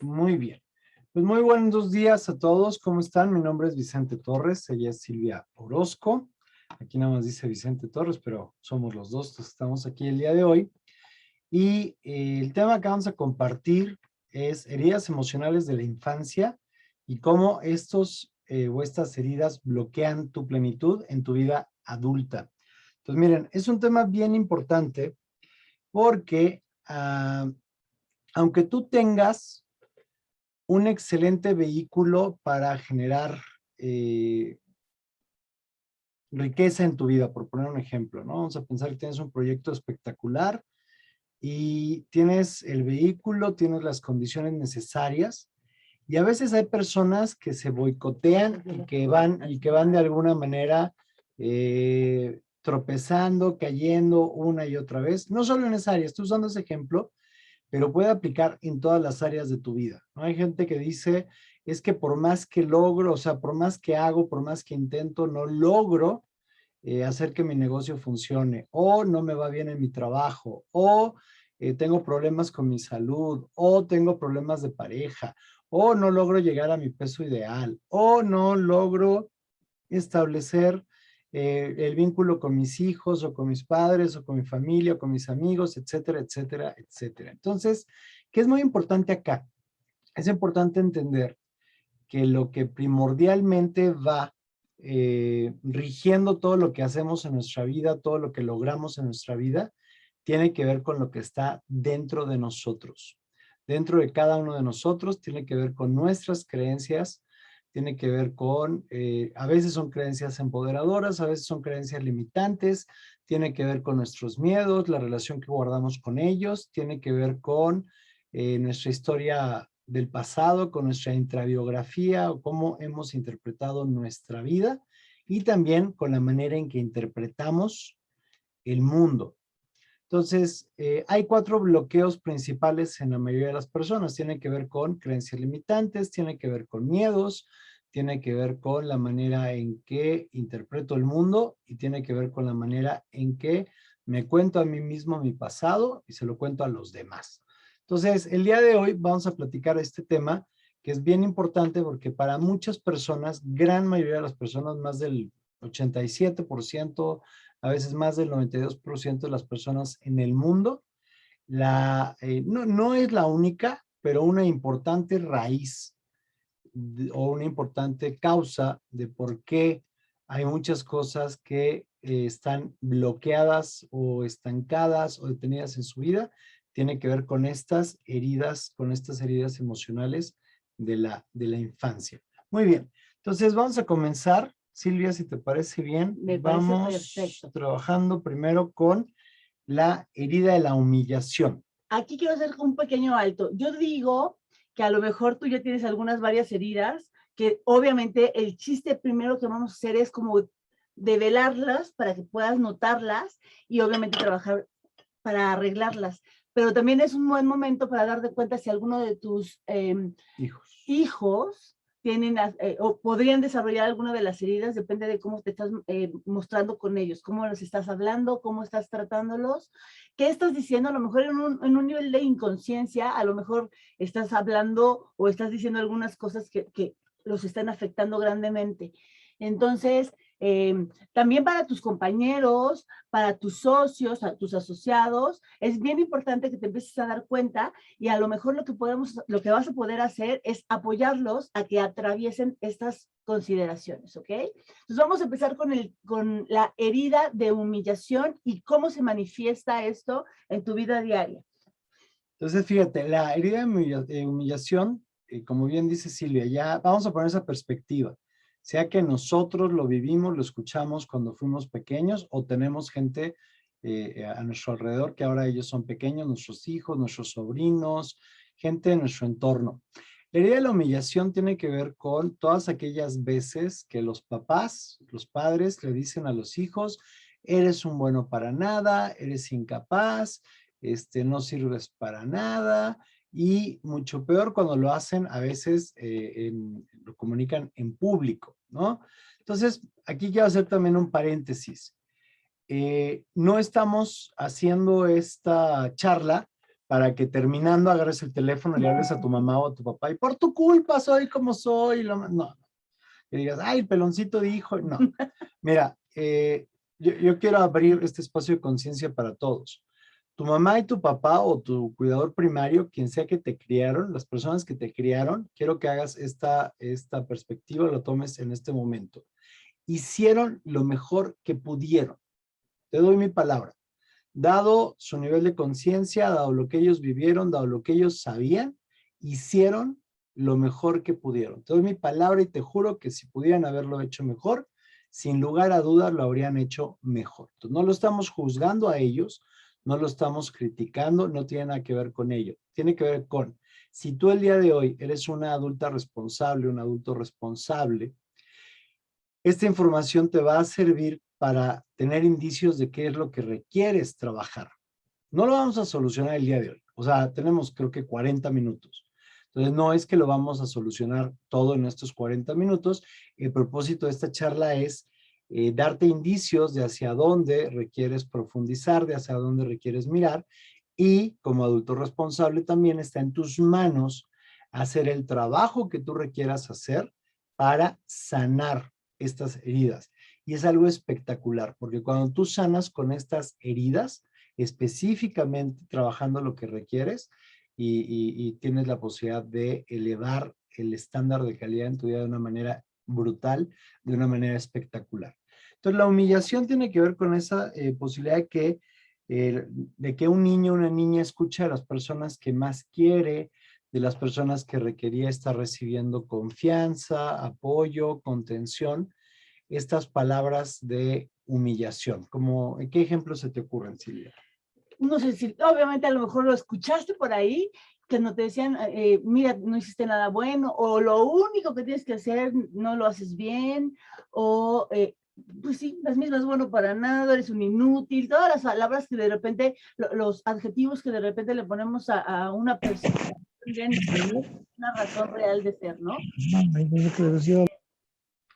Muy bien. Pues muy buenos días a todos. ¿Cómo están? Mi nombre es Vicente Torres. Ella es Silvia Orozco. Aquí nada más dice Vicente Torres, pero somos los dos. Entonces estamos aquí el día de hoy. Y el tema que vamos a compartir es heridas emocionales de la infancia y cómo estos o estas heridas bloquean tu plenitud en tu vida adulta. Entonces, miren, es un tema bien importante porque aunque tú tengas un excelente vehículo para generar riqueza en tu vida, por poner un ejemplo, ¿no? Vamos a pensar que tienes un proyecto espectacular y tienes el vehículo, tienes las condiciones necesarias y a veces hay personas que se boicotean y que van de alguna manera tropezando, cayendo una y otra vez. No solo en esa área, estoy usando ese ejemplo, pero puede aplicar en todas las áreas de tu vida, ¿no? Hay gente que dice, es que por más que logro, o sea, por más que hago, por más que intento, no logro hacer que mi negocio funcione, o no me va bien en mi trabajo, o tengo problemas con mi salud, o tengo problemas de pareja, o no logro llegar a mi peso ideal, o no logro establecer el vínculo con mis hijos o con mis padres o con mi familia o con mis amigos, etcétera, etcétera, etcétera. Entonces, ¿qué es muy importante acá? Es importante entender que lo que primordialmente va rigiendo todo lo que hacemos en nuestra vida, todo lo que logramos en nuestra vida, tiene que ver con lo que está dentro de nosotros. Dentro de cada uno de nosotros tiene que ver con nuestras creencias, tiene que ver con, a veces son creencias empoderadoras, a veces son creencias limitantes, tiene que ver con nuestros miedos, la relación que guardamos con ellos, tiene que ver con nuestra historia del pasado, con nuestra intrabiografía o cómo hemos interpretado nuestra vida y también con la manera en que interpretamos el mundo. Entonces, hay 4 bloqueos principales en la mayoría de las personas. Tiene que ver con creencias limitantes, tiene que ver con miedos, tiene que ver con la manera en que interpreto el mundo y tiene que ver con la manera en que me cuento a mí mismo mi pasado y se lo cuento a los demás. Entonces, el día de hoy vamos a platicar este tema que es bien importante porque para muchas personas, gran mayoría de las personas, más del 87%, a veces más del 92% de las personas en el mundo, no es la única, pero una importante raíz o una importante causa de por qué hay muchas cosas que están bloqueadas o estancadas o detenidas en su vida, tiene que ver con estas heridas emocionales de la infancia. Muy bien, entonces vamos a comenzar. Silvia, si te parece bien, vamos trabajando primero con la herida de la humillación. Aquí quiero hacer un pequeño alto. Yo digo que a lo mejor tú ya tienes varias heridas, que obviamente el chiste primero que vamos a hacer es como develarlas para que puedas notarlas y obviamente trabajar para arreglarlas. Pero también es un buen momento para dar de cuenta si alguno de tus hijos tienen o podrían desarrollar alguna de las heridas, depende de cómo te estás mostrando con ellos, cómo los estás hablando, cómo estás tratándolos, qué estás diciendo, a lo mejor en un nivel de inconsciencia, a lo mejor estás hablando o estás diciendo algunas cosas que los están afectando grandemente. Entonces, también para tus compañeros, para tus socios, a tus asociados, es bien importante que te empieces a dar cuenta y a lo mejor lo que vas a poder hacer es apoyarlos a que atraviesen estas consideraciones, ¿ok? Entonces vamos a empezar con la herida de humillación y cómo se manifiesta esto en tu vida diaria. Entonces, fíjate, la herida de humillación, como bien dice Silvia, ya vamos a poner esa perspectiva. Sea que nosotros lo vivimos, lo escuchamos cuando fuimos pequeños o tenemos gente a nuestro alrededor que ahora ellos son pequeños, nuestros hijos, nuestros sobrinos, gente de nuestro entorno. La herida de la humillación tiene que ver con todas aquellas veces que los papás, los padres le dicen a los hijos, eres un bueno para nada, eres incapaz, no sirves para nada y mucho peor cuando lo hacen a veces, lo comunican en público, ¿no? Entonces, aquí quiero hacer también un paréntesis. No estamos haciendo esta charla para que terminando agarres el teléfono y le hables a tu mamá o a tu papá y por tu culpa soy como soy. No, que digas, ay, el peloncito dijo, no. Mira, yo quiero abrir este espacio de conciencia para todos. Tu mamá y tu papá o tu cuidador primario, quien sea que te criaron, las personas que te criaron, quiero que hagas esta perspectiva, lo tomes en este momento. Hicieron lo mejor que pudieron. Te doy mi palabra. Dado su nivel de conciencia, dado lo que ellos vivieron, dado lo que ellos sabían, hicieron lo mejor que pudieron. Te doy mi palabra y te juro que si pudieran haberlo hecho mejor, sin lugar a dudas lo habrían hecho mejor. Entonces, no lo estamos juzgando a ellos, no lo estamos criticando, no tiene nada que ver con ello. Tiene que ver con, si tú el día de hoy eres una adulta responsable, un adulto responsable, esta información te va a servir para tener indicios de qué es lo que requieres trabajar. No lo vamos a solucionar el día de hoy. O sea, tenemos creo que 40 minutos. Entonces, no es que lo vamos a solucionar todo en estos 40 minutos. El propósito de esta charla es darte indicios de hacia dónde requieres profundizar, de hacia dónde requieres mirar. Y como adulto responsable también está en tus manos hacer el trabajo que tú requieras hacer para sanar estas heridas. Y es algo espectacular, porque cuando tú sanas con estas heridas, específicamente trabajando lo que requieres y tienes la posibilidad de elevar el estándar de calidad en tu vida de una manera brutal, de una manera espectacular. Entonces, la humillación tiene que ver con esa posibilidad de que un niño o una niña escuche a las personas que más quiere, de las personas que requería estar recibiendo confianza, apoyo, contención, estas palabras de humillación. ¿Qué ejemplos se te ocurren, Silvia? No sé si, obviamente a lo mejor lo escuchaste por ahí, que no te decían, mira, no hiciste nada bueno, o lo único que tienes que hacer no lo haces bien, o pues sí, las mismas, bueno, para nada, eres un inútil, todas las palabras que de repente, los adjetivos que de repente le ponemos a una persona, tienen una razón real de ser, ¿no?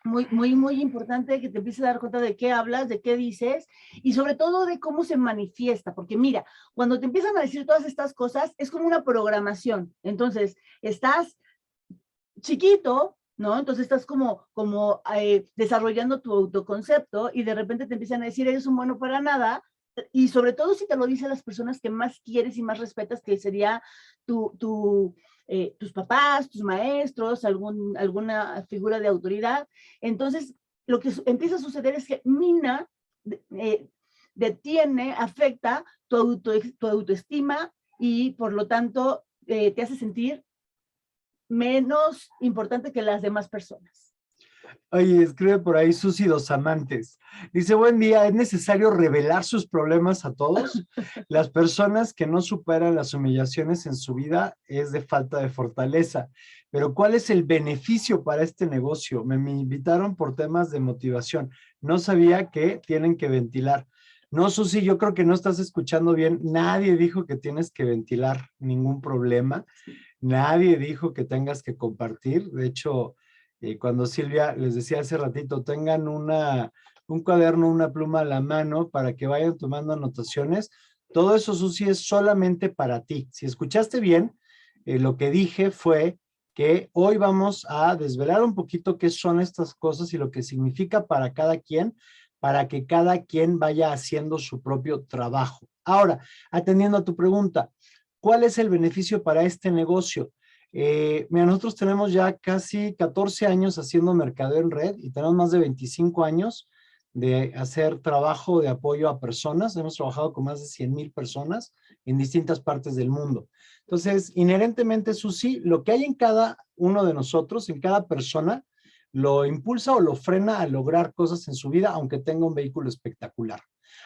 Muy importante que te empieces a dar cuenta de qué hablas, de qué dices y sobre todo de cómo se manifiesta, porque mira, cuando te empiezan a decir todas estas cosas es como una programación. Entonces, estás chiquito, ¿no? Entonces estás como desarrollando tu autoconcepto y de repente te empiezan a decir, eres un bueno para nada, y sobre todo si te lo dicen las personas que más quieres y más respetas, que sería tus papás, tus maestros, alguna figura de autoridad. Entonces, lo que empieza a suceder es que mina, detiene, afecta tu autoestima y por lo tanto te hace sentir menos importante que las demás personas. Oye, escribe por ahí Susi Dos Amantes. Dice, buen día, ¿es necesario revelar sus problemas a todos? Las personas que no superan las humillaciones en su vida es de falta de fortaleza. Pero ¿cuál es el beneficio para este negocio? Me invitaron por temas de motivación. No sabía que tienen que ventilar. No, Susi, yo creo que no estás escuchando bien. Nadie dijo que tienes que ventilar ningún problema. Nadie dijo que tengas que compartir. De hecho, cuando Silvia les decía hace ratito, tengan un cuaderno, una pluma a la mano para que vayan tomando anotaciones. Todo eso, Susi, es solamente para ti. Si escuchaste bien, lo que dije fue que hoy vamos a desvelar un poquito qué son estas cosas y lo que significa para cada quien, para que cada quien vaya haciendo su propio trabajo. Ahora, atendiendo a tu pregunta, ¿cuál es el beneficio para este negocio? Mira, nosotros tenemos ya casi 14 años haciendo mercadeo en red y tenemos más de 25 años de hacer trabajo de apoyo a personas. Hemos trabajado con más de 100,000 personas en distintas partes del mundo. Entonces, inherentemente, Susi, lo que hay en cada uno de nosotros, en cada persona, lo impulsa o lo frena a lograr cosas en su vida, aunque tenga un vehículo espectacular.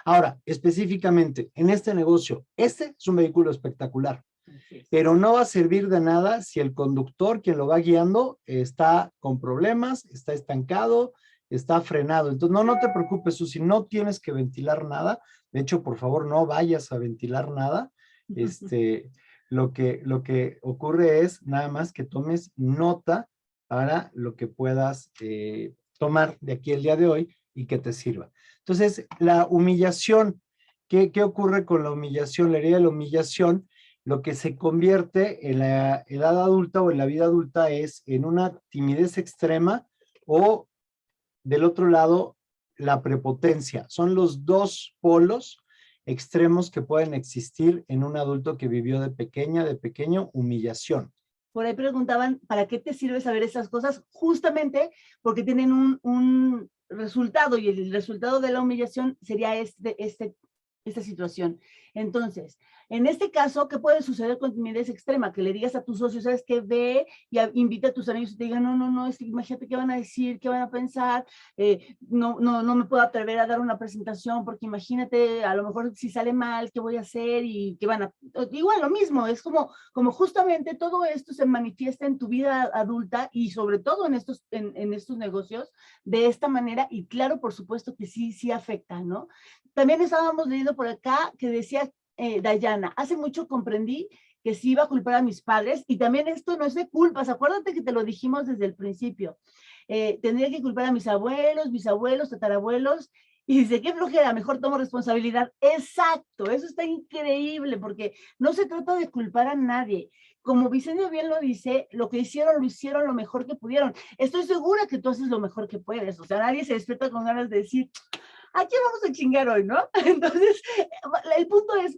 Ahora, específicamente, en este negocio, este es un vehículo espectacular. Pero no va a servir de nada si el conductor, quien lo va guiando, está con problemas, está estancado, está frenado. Entonces, no te preocupes, Susi, no tienes que ventilar nada. De hecho, por favor, no vayas a ventilar nada. Lo que ocurre es nada más que tomes nota para lo que puedas tomar de aquí el día de hoy y que te sirva. Entonces, la humillación, ¿qué ocurre con la humillación? La herida de la humillación lo que se convierte en la edad adulta o en la vida adulta es en una timidez extrema o del otro lado la prepotencia. Son los dos polos extremos que pueden existir en un adulto que vivió de pequeño, humillación. Por ahí preguntaban, ¿para qué te sirve saber esas cosas? Justamente porque tienen un resultado, y el resultado de la humillación sería esta situación. Entonces, en este caso, ¿qué puede suceder con timidez extrema? Que le digas a tus socios, ¿sabes qué? Ve y invita a tus amigos y te digan, no, es que imagínate qué van a decir, qué van a pensar, no me puedo atrever a dar una presentación porque imagínate, a lo mejor si sale mal, ¿qué voy a hacer? Y qué van a... Igual, lo mismo, es como justamente todo esto se manifiesta en tu vida adulta y sobre todo en estos negocios de esta manera, y claro, por supuesto que sí afecta, ¿no? También estábamos leyendo por acá que decía Dayana, hace mucho comprendí que sí iba a culpar a mis padres, y también esto no es de culpas, acuérdate que te lo dijimos desde el principio. Tendría que culpar a mis abuelos, bisabuelos, tatarabuelos, y dice, qué flojera, mejor tomo responsabilidad. Exacto, eso está increíble, porque no se trata de culpar a nadie. Como Vicente bien lo dice, lo que hicieron, lo hicieron lo mejor que pudieron. Estoy segura que tú haces lo mejor que puedes, o sea, nadie se despierta con ganas de decir, aquí vamos a chingar hoy, ¿no? Entonces, el punto es,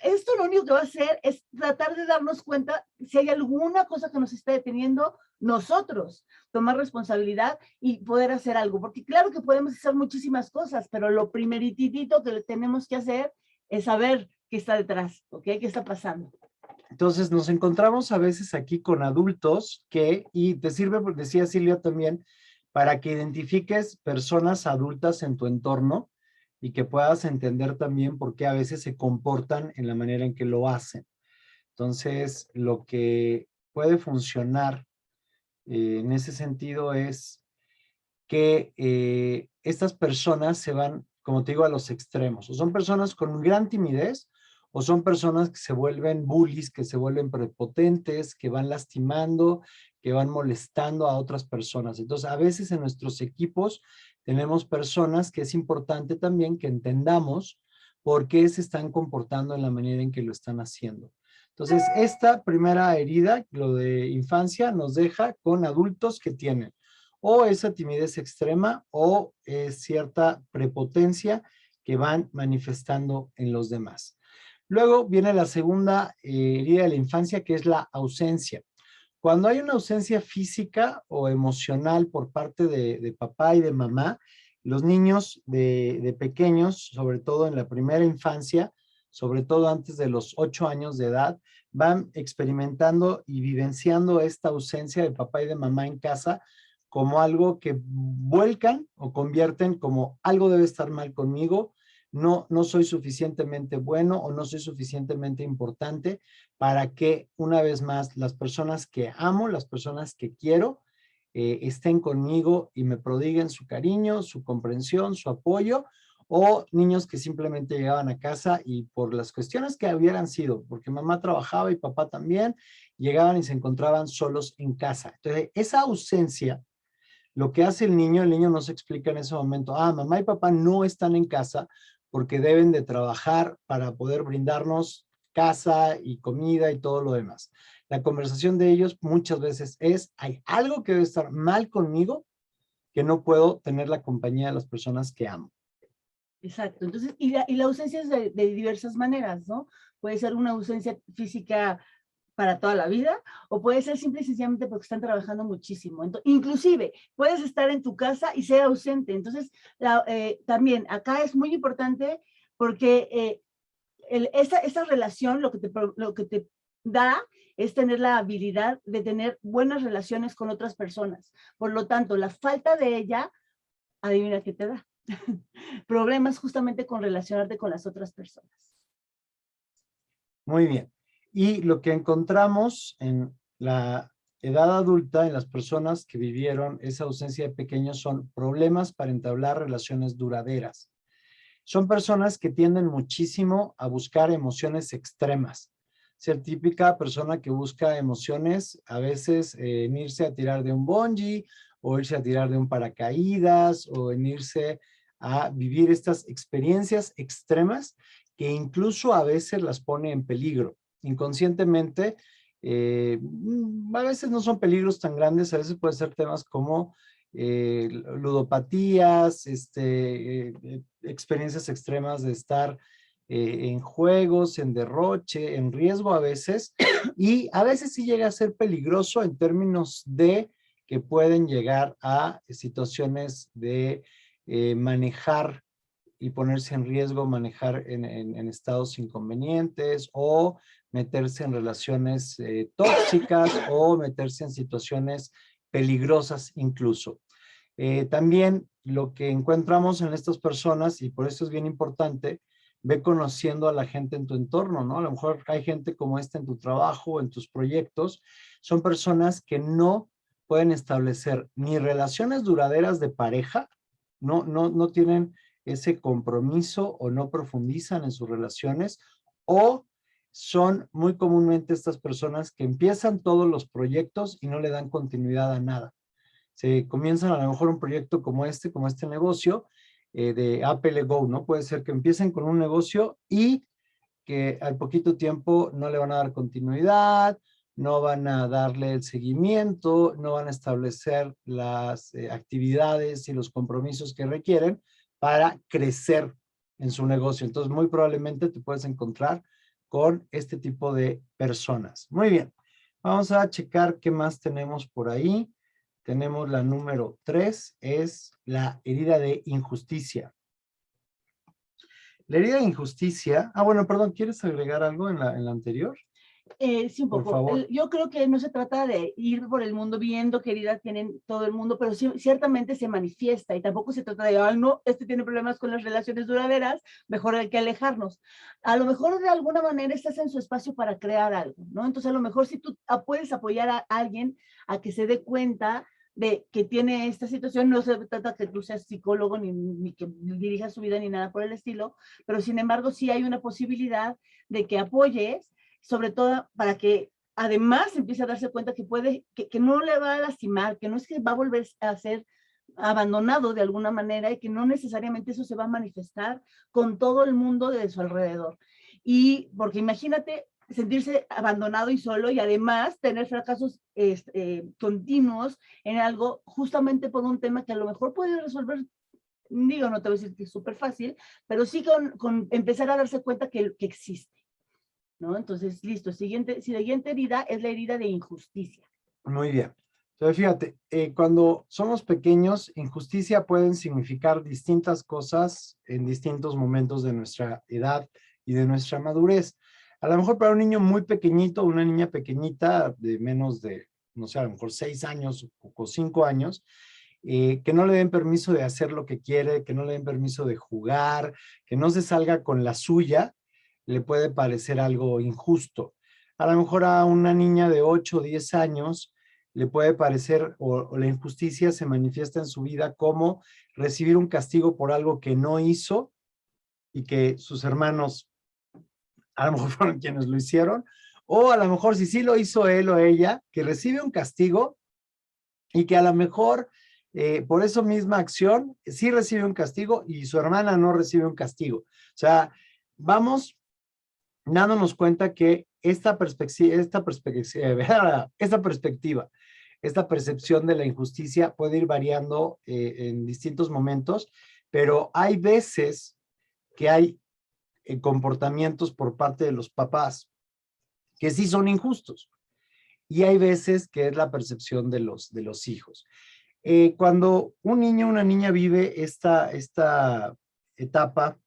esto lo único que va a hacer es tratar de darnos cuenta si hay alguna cosa que nos está deteniendo, nosotros tomar responsabilidad y poder hacer algo, porque claro que podemos hacer muchísimas cosas, pero lo primeritito que tenemos que hacer es saber qué está detrás, ¿ok? ¿Qué está pasando? Entonces nos encontramos a veces aquí con adultos y te sirve, porque decía Silvia también, para que identifiques personas adultas en tu entorno y que puedas entender también por qué a veces se comportan en la manera en que lo hacen. Entonces, lo que puede funcionar en ese sentido es que estas personas se van, como te digo, a los extremos. O son personas con gran timidez, o son personas que se vuelven bullies, que se vuelven prepotentes, que van lastimando, que van molestando a otras personas. Entonces, a veces en nuestros equipos tenemos personas que es importante también que entendamos por qué se están comportando en la manera en que lo están haciendo. Entonces, esta primera herida, lo de infancia, nos deja con adultos que tienen o esa timidez extrema o cierta prepotencia que van manifestando en los demás. Luego viene la segunda herida de la infancia, que es la ausencia. Cuando hay una ausencia física o emocional por parte de papá y de mamá, los niños de pequeños, sobre todo en la primera infancia, sobre todo antes de los 8 años de edad, van experimentando y vivenciando esta ausencia de papá y de mamá en casa como algo que vuelcan o convierten como algo debe estar mal conmigo, no soy suficientemente bueno o no soy suficientemente importante para que una vez más las personas que amo, las personas que quiero, estén conmigo y me prodiguen su cariño, su comprensión, su apoyo, o niños que simplemente llegaban a casa y por las cuestiones que hubieran sido, porque mamá trabajaba y papá también, llegaban y se encontraban solos en casa. Entonces, esa ausencia, lo que hace el niño no se explica en ese momento, mamá y papá no están en casa porque deben de trabajar para poder brindarnos casa y comida y todo lo demás. La conversación de ellos muchas veces es, hay algo que debe estar mal conmigo que no puedo tener la compañía de las personas que amo. Exacto. Entonces, y la ausencia es de diversas maneras, ¿no? Puede ser una ausencia física para toda la vida, o puede ser simple y sencillamente porque están trabajando muchísimo. Entonces, inclusive, puedes estar en tu casa y ser ausente. Entonces, también acá es muy importante porque esta relación lo que te da es tener la habilidad de tener buenas relaciones con otras personas. Por lo tanto, la falta de ella, adivina qué te da. Problemas justamente con relacionarte con las otras personas. Muy bien. Y lo que encontramos en la edad adulta, en las personas que vivieron esa ausencia de pequeños, son problemas para entablar relaciones duraderas. Son personas que tienden muchísimo a buscar emociones extremas. Ser típica persona que busca emociones, a veces en irse a tirar de un bungee, o irse a tirar de un paracaídas, o en irse a vivir estas experiencias extremas que incluso a veces las pone en peligro. inconscientemente, a veces no son peligros tan grandes, a veces puede ser temas como ludopatías, experiencias extremas de estar en juegos, en derroche, en riesgo a veces, y a veces sí llega a ser peligroso en términos de que pueden llegar a situaciones de manejar y ponerse en riesgo, manejar en estados inconvenientes o meterse en relaciones tóxicas o meterse en situaciones peligrosas incluso. También lo que encontramos en estas personas, y por eso es bien importante, ve conociendo a la gente en tu entorno, ¿no? A lo mejor hay gente como esta en tu trabajo, en tus proyectos, son personas que no pueden establecer ni relaciones duraderas de pareja, no tienen ese compromiso o no profundizan en sus relaciones, o son muy comúnmente estas personas que empiezan todos los proyectos y no le dan continuidad a nada. Se comienzan a lo mejor un proyecto como este negocio de Apple Go, ¿no? Puede ser que empiecen con un negocio y que al poquito tiempo no le van a dar continuidad, no van a darle el seguimiento, no van a establecer las actividades y los compromisos que requieren para crecer en su negocio. Entonces, muy probablemente te puedes encontrar con este tipo de personas. Muy bien, vamos a checar qué más tenemos por ahí. Tenemos la número 3, es la herida de injusticia. La herida de injusticia, bueno, perdón, ¿quieres agregar algo en la anterior? Sí, un Por poco. favor. Yo creo que no se trata de ir por el mundo viendo qué heridas tienen todo el mundo, pero sí, ciertamente se manifiesta y tampoco se trata de, ay, no, tiene problemas con las relaciones duraderas, mejor hay que alejarnos. A lo mejor de alguna manera estás en su espacio para crear algo, ¿no? Entonces a lo mejor si tú puedes apoyar a alguien a que se dé cuenta de que tiene esta situación, no se trata que tú seas psicólogo ni que dirijas su vida ni nada por el estilo, pero sin embargo sí hay una posibilidad de que apoyes, sobre todo para que además empiece a darse cuenta que puede, que no le va a lastimar, que no es que va a volver a ser abandonado de alguna manera y que no necesariamente eso se va a manifestar con todo el mundo de su alrededor. Y porque imagínate sentirse abandonado y solo y además tener fracasos continuos en algo justamente por un tema que a lo mejor puede resolver, digo, no te voy a decir que es súper fácil, pero sí con empezar a darse cuenta que existe, ¿no? Entonces, listo, siguiente herida es la herida de injusticia. Muy bien. Entonces, fíjate, cuando somos pequeños, injusticia pueden significar distintas cosas en distintos momentos de nuestra edad y de nuestra madurez. A lo mejor para un niño muy pequeñito, una niña pequeñita de menos de, no sé, a lo mejor 6 años o 5 años, que no le den permiso de hacer lo que quiere, que no le den permiso de jugar, que no se salga con la suya, le puede parecer algo injusto. A lo mejor a una niña de 8 o 10 años le puede parecer, o la injusticia se manifiesta en su vida como recibir un castigo por algo que no hizo y que sus hermanos a lo mejor fueron quienes lo hicieron, o a lo mejor si sí lo hizo él o ella, que recibe un castigo y que a lo mejor por esa misma acción sí recibe un castigo y su hermana no recibe un castigo. O sea, vamos dándonos cuenta que esta percepción de la injusticia puede ir variando en distintos momentos, pero hay veces que hay comportamientos por parte de los papás que sí son injustos y hay veces que es la percepción de los hijos. Cuando un niño o una niña vive esta etapa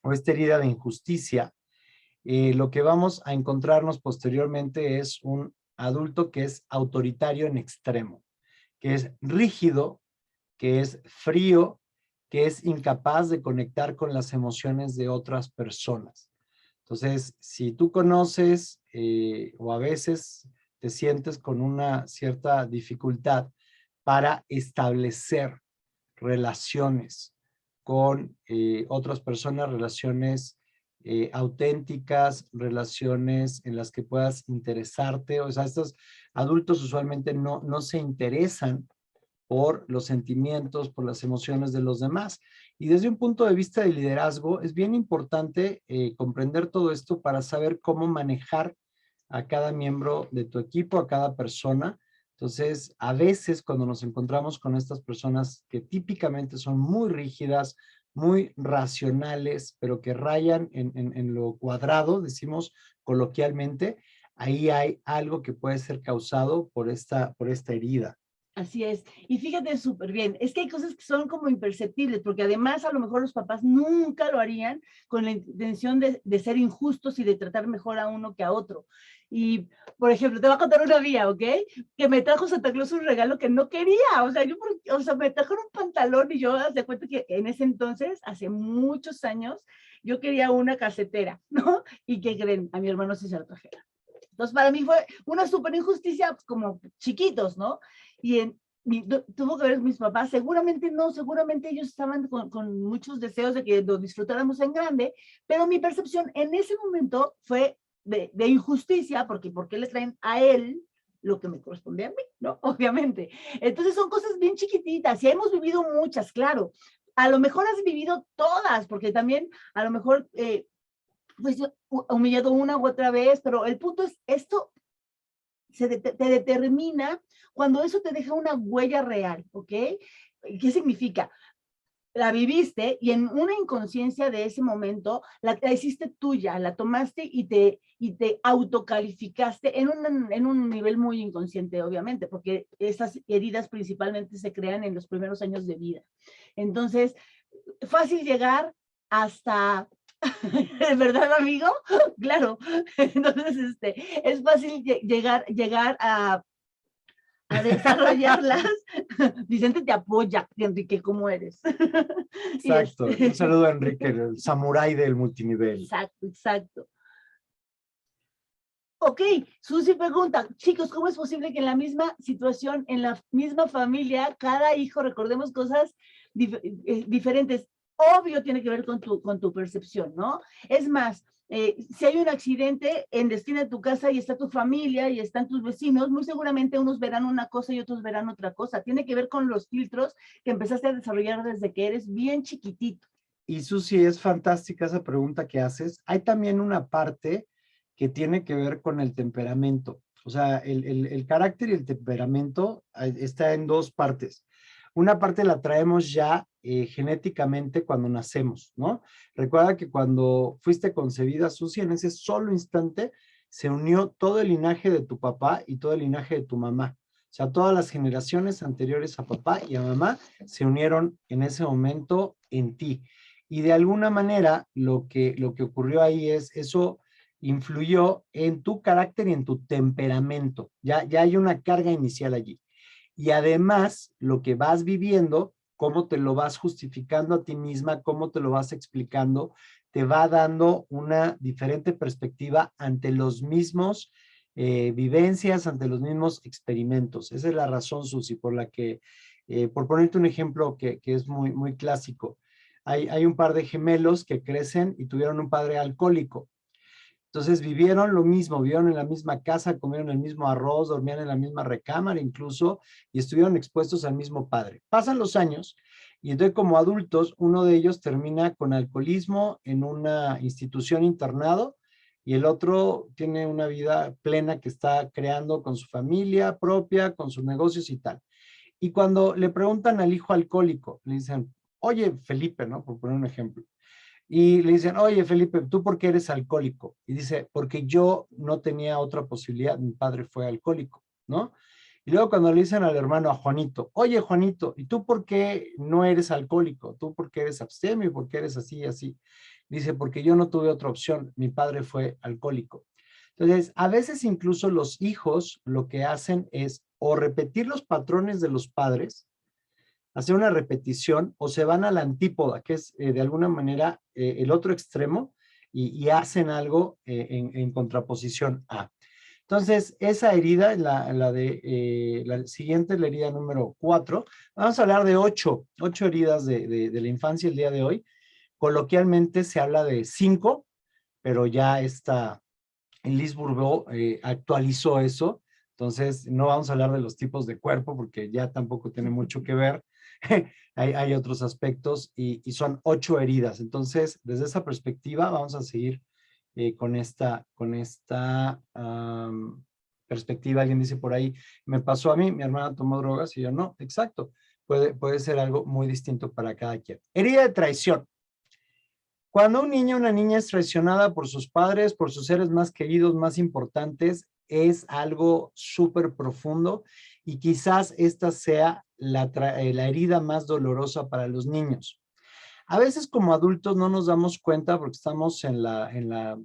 o esta herida de injusticia, lo que vamos a encontrarnos posteriormente es un adulto que es autoritario en extremo, que es rígido, que es frío, que es incapaz de conectar con las emociones de otras personas. Entonces, si tú conoces o a veces te sientes con una cierta dificultad para establecer relaciones con otras personas, relaciones auténticas, relaciones en las que puedas interesarte. O sea, estos adultos usualmente no se interesan por los sentimientos, por las emociones de los demás. Y desde un punto de vista de liderazgo, es bien importante comprender todo esto para saber cómo manejar a cada miembro de tu equipo, a cada persona. Entonces, a veces cuando nos encontramos con estas personas que típicamente son muy rígidas, muy racionales, pero que rayan en lo cuadrado, decimos coloquialmente, ahí hay algo que puede ser causado por esta herida. Así es. Y fíjate súper bien, es que hay cosas que son como imperceptibles, porque además a lo mejor los papás nunca lo harían con la intención de ser injustos y de tratar mejor a uno que a otro. Y, por ejemplo, te voy a contar una mía, ¿ok? Que me trajo Santa Claus un regalo que no quería. O sea, me trajo un pantalón y yo, haz de cuenta que en ese entonces, hace muchos años, yo quería una casetera, ¿no? Y ¿qué creen? A mi hermano sí se la trajera. Entonces, para mí fue una súper injusticia, pues, como chiquitos, ¿no? Y tuvo que ver mis papás, seguramente no, seguramente ellos estaban con muchos deseos de que lo disfrutáramos en grande, pero mi percepción en ese momento fue de injusticia, porque ¿por qué le traen a él lo que me corresponde a mí? ¿No? Obviamente. Entonces son cosas bien chiquititas y hemos vivido muchas, claro. A lo mejor has vivido todas, porque también a lo mejor pues humillado una u otra vez, pero el punto es, esto te determina cuando eso te deja una huella real, ¿ok? ¿Qué significa? La viviste y en una inconsciencia de ese momento la hiciste tuya, la tomaste y te autocalificaste en un nivel muy inconsciente, obviamente, porque esas heridas principalmente se crean en los primeros años de vida. Entonces, fácil llegar hasta ¿verdad, amigo? Claro. Entonces, es fácil llegar a desarrollarlas. Vicente te apoya, Enrique, ¿cómo eres? Exacto. Un saludo a Enrique, el samurái del multinivel. Exacto, exacto. Ok, Susi pregunta, chicos, ¿cómo es posible que en la misma situación, en la misma familia, cada hijo recordemos cosas diferentes? Obvio tiene que ver con tu percepción, ¿no? Es más, si hay un accidente en destino de tu casa y está tu familia y están tus vecinos, muy seguramente unos verán una cosa y otros verán otra cosa. Tiene que ver con los filtros que empezaste a desarrollar desde que eres bien chiquitito. Y Susi, es fantástica esa pregunta que haces. Hay también una parte que tiene que ver con el temperamento. O sea, el carácter y el temperamento está en dos partes. Una parte la traemos ya genéticamente cuando nacemos, ¿no? Recuerda que cuando fuiste concebida, Susi, en ese solo instante se unió todo el linaje de tu papá y todo el linaje de tu mamá. O sea, todas las generaciones anteriores a papá y a mamá se unieron en ese momento en ti. Y de alguna manera lo que ocurrió ahí es eso influyó en tu carácter y en tu temperamento. Ya hay una carga inicial allí. Y además, lo que vas viviendo, cómo te lo vas justificando a ti misma, cómo te lo vas explicando, te va dando una diferente perspectiva ante los mismos vivencias, ante los mismos experimentos. Esa es la razón, Susi, por la que, por ponerte un ejemplo que es muy, muy clásico, hay un par de gemelos que crecen y tuvieron un padre alcohólico. Entonces vivieron lo mismo, vivieron en la misma casa, comieron el mismo arroz, dormían en la misma recámara incluso y estuvieron expuestos al mismo padre. Pasan los años y entonces como adultos uno de ellos termina con alcoholismo en una institución internado y el otro tiene una vida plena que está creando con su familia propia, con sus negocios y tal. Y cuando le preguntan al hijo alcohólico, le dicen, oye, Felipe, ¿no? Por poner un ejemplo. Y le dicen, oye, Felipe, ¿tú por qué eres alcohólico? Y dice, porque yo no tenía otra posibilidad, mi padre fue alcohólico, ¿no? Y luego cuando le dicen al hermano, a Juanito, oye, Juanito, ¿y tú por qué no eres alcohólico? ¿Tú por qué eres abstemio? ¿Por qué eres así y así? Dice, porque yo no tuve otra opción, mi padre fue alcohólico. Entonces, a veces incluso los hijos lo que hacen es o repetir los patrones de los padres, hacer una repetición, o se van a la antípoda, que es de alguna manera el otro extremo, y hacen algo en contraposición a. Entonces, esa herida, la siguiente es la herida número 4. Vamos a hablar de 8 heridas de la infancia el día de hoy. Coloquialmente se habla de 5, pero ya está, Liz Bourbeau actualizó eso, Entonces, no vamos a hablar de los tipos de cuerpo porque ya tampoco tiene mucho que ver. Hay otros aspectos y son 8 heridas. Entonces, desde esa perspectiva, vamos a seguir con esta perspectiva. Alguien dice por ahí, me pasó a mí, mi hermana tomó drogas y yo no. Exacto. Puede ser algo muy distinto para cada quien. Herida de traición. Cuando un niño o una niña es traicionada por sus padres, por sus seres más queridos, más importantes, es algo súper profundo y quizás esta sea la herida más dolorosa para los niños. A veces como adultos no nos damos cuenta porque estamos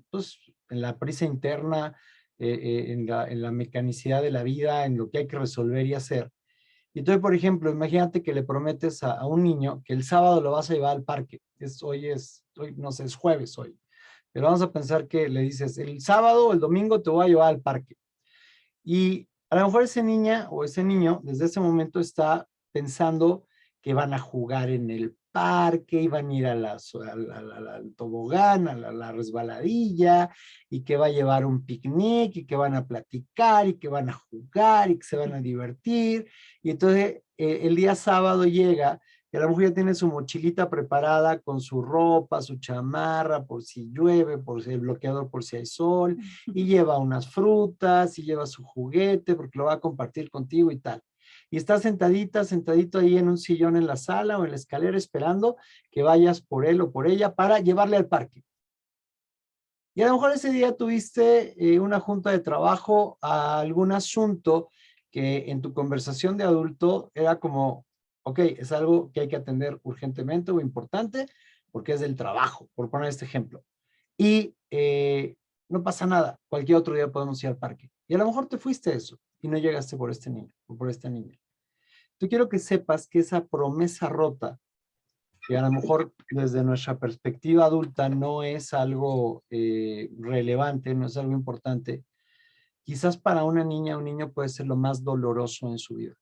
pues, en la prisa interna, en la mecanicidad de la vida, en lo que hay que resolver y hacer. Y entonces, por ejemplo, imagínate que le prometes a un niño que el sábado lo vas a llevar al parque. Hoy, no sé, es jueves hoy. Pero vamos a pensar que le dices, el sábado o el domingo te voy a llevar al parque. Y a lo mejor esa niña o ese niño desde ese momento está pensando que van a jugar en el parque y van a ir al tobogán, la resbaladilla, y que va a llevar un picnic y que van a platicar y que van a jugar y que se van a divertir. Y entonces el día sábado llega y a lo mejor ya tiene su mochilita preparada con su ropa, su chamarra, por si llueve, por si el bloqueador, por si hay sol, y lleva unas frutas y lleva su juguete porque lo va a compartir contigo y tal. Y está sentadito ahí en un sillón en la sala o en la escalera esperando que vayas por él o por ella para llevarle al parque. Y a lo mejor ese día tuviste una junta de trabajo a algún asunto que en tu conversación de adulto era como, ok, es algo que hay que atender urgentemente o importante porque es del trabajo, por poner este ejemplo. Y no pasa nada, cualquier otro día podemos ir al parque. Y a lo mejor te fuiste a eso y no llegaste por este niño o por esta niña. Yo quiero que sepas que esa promesa rota, que a lo mejor desde nuestra perspectiva adulta no es algo relevante, no es algo importante, quizás para una niña o un niño puede ser lo más doloroso en su vida.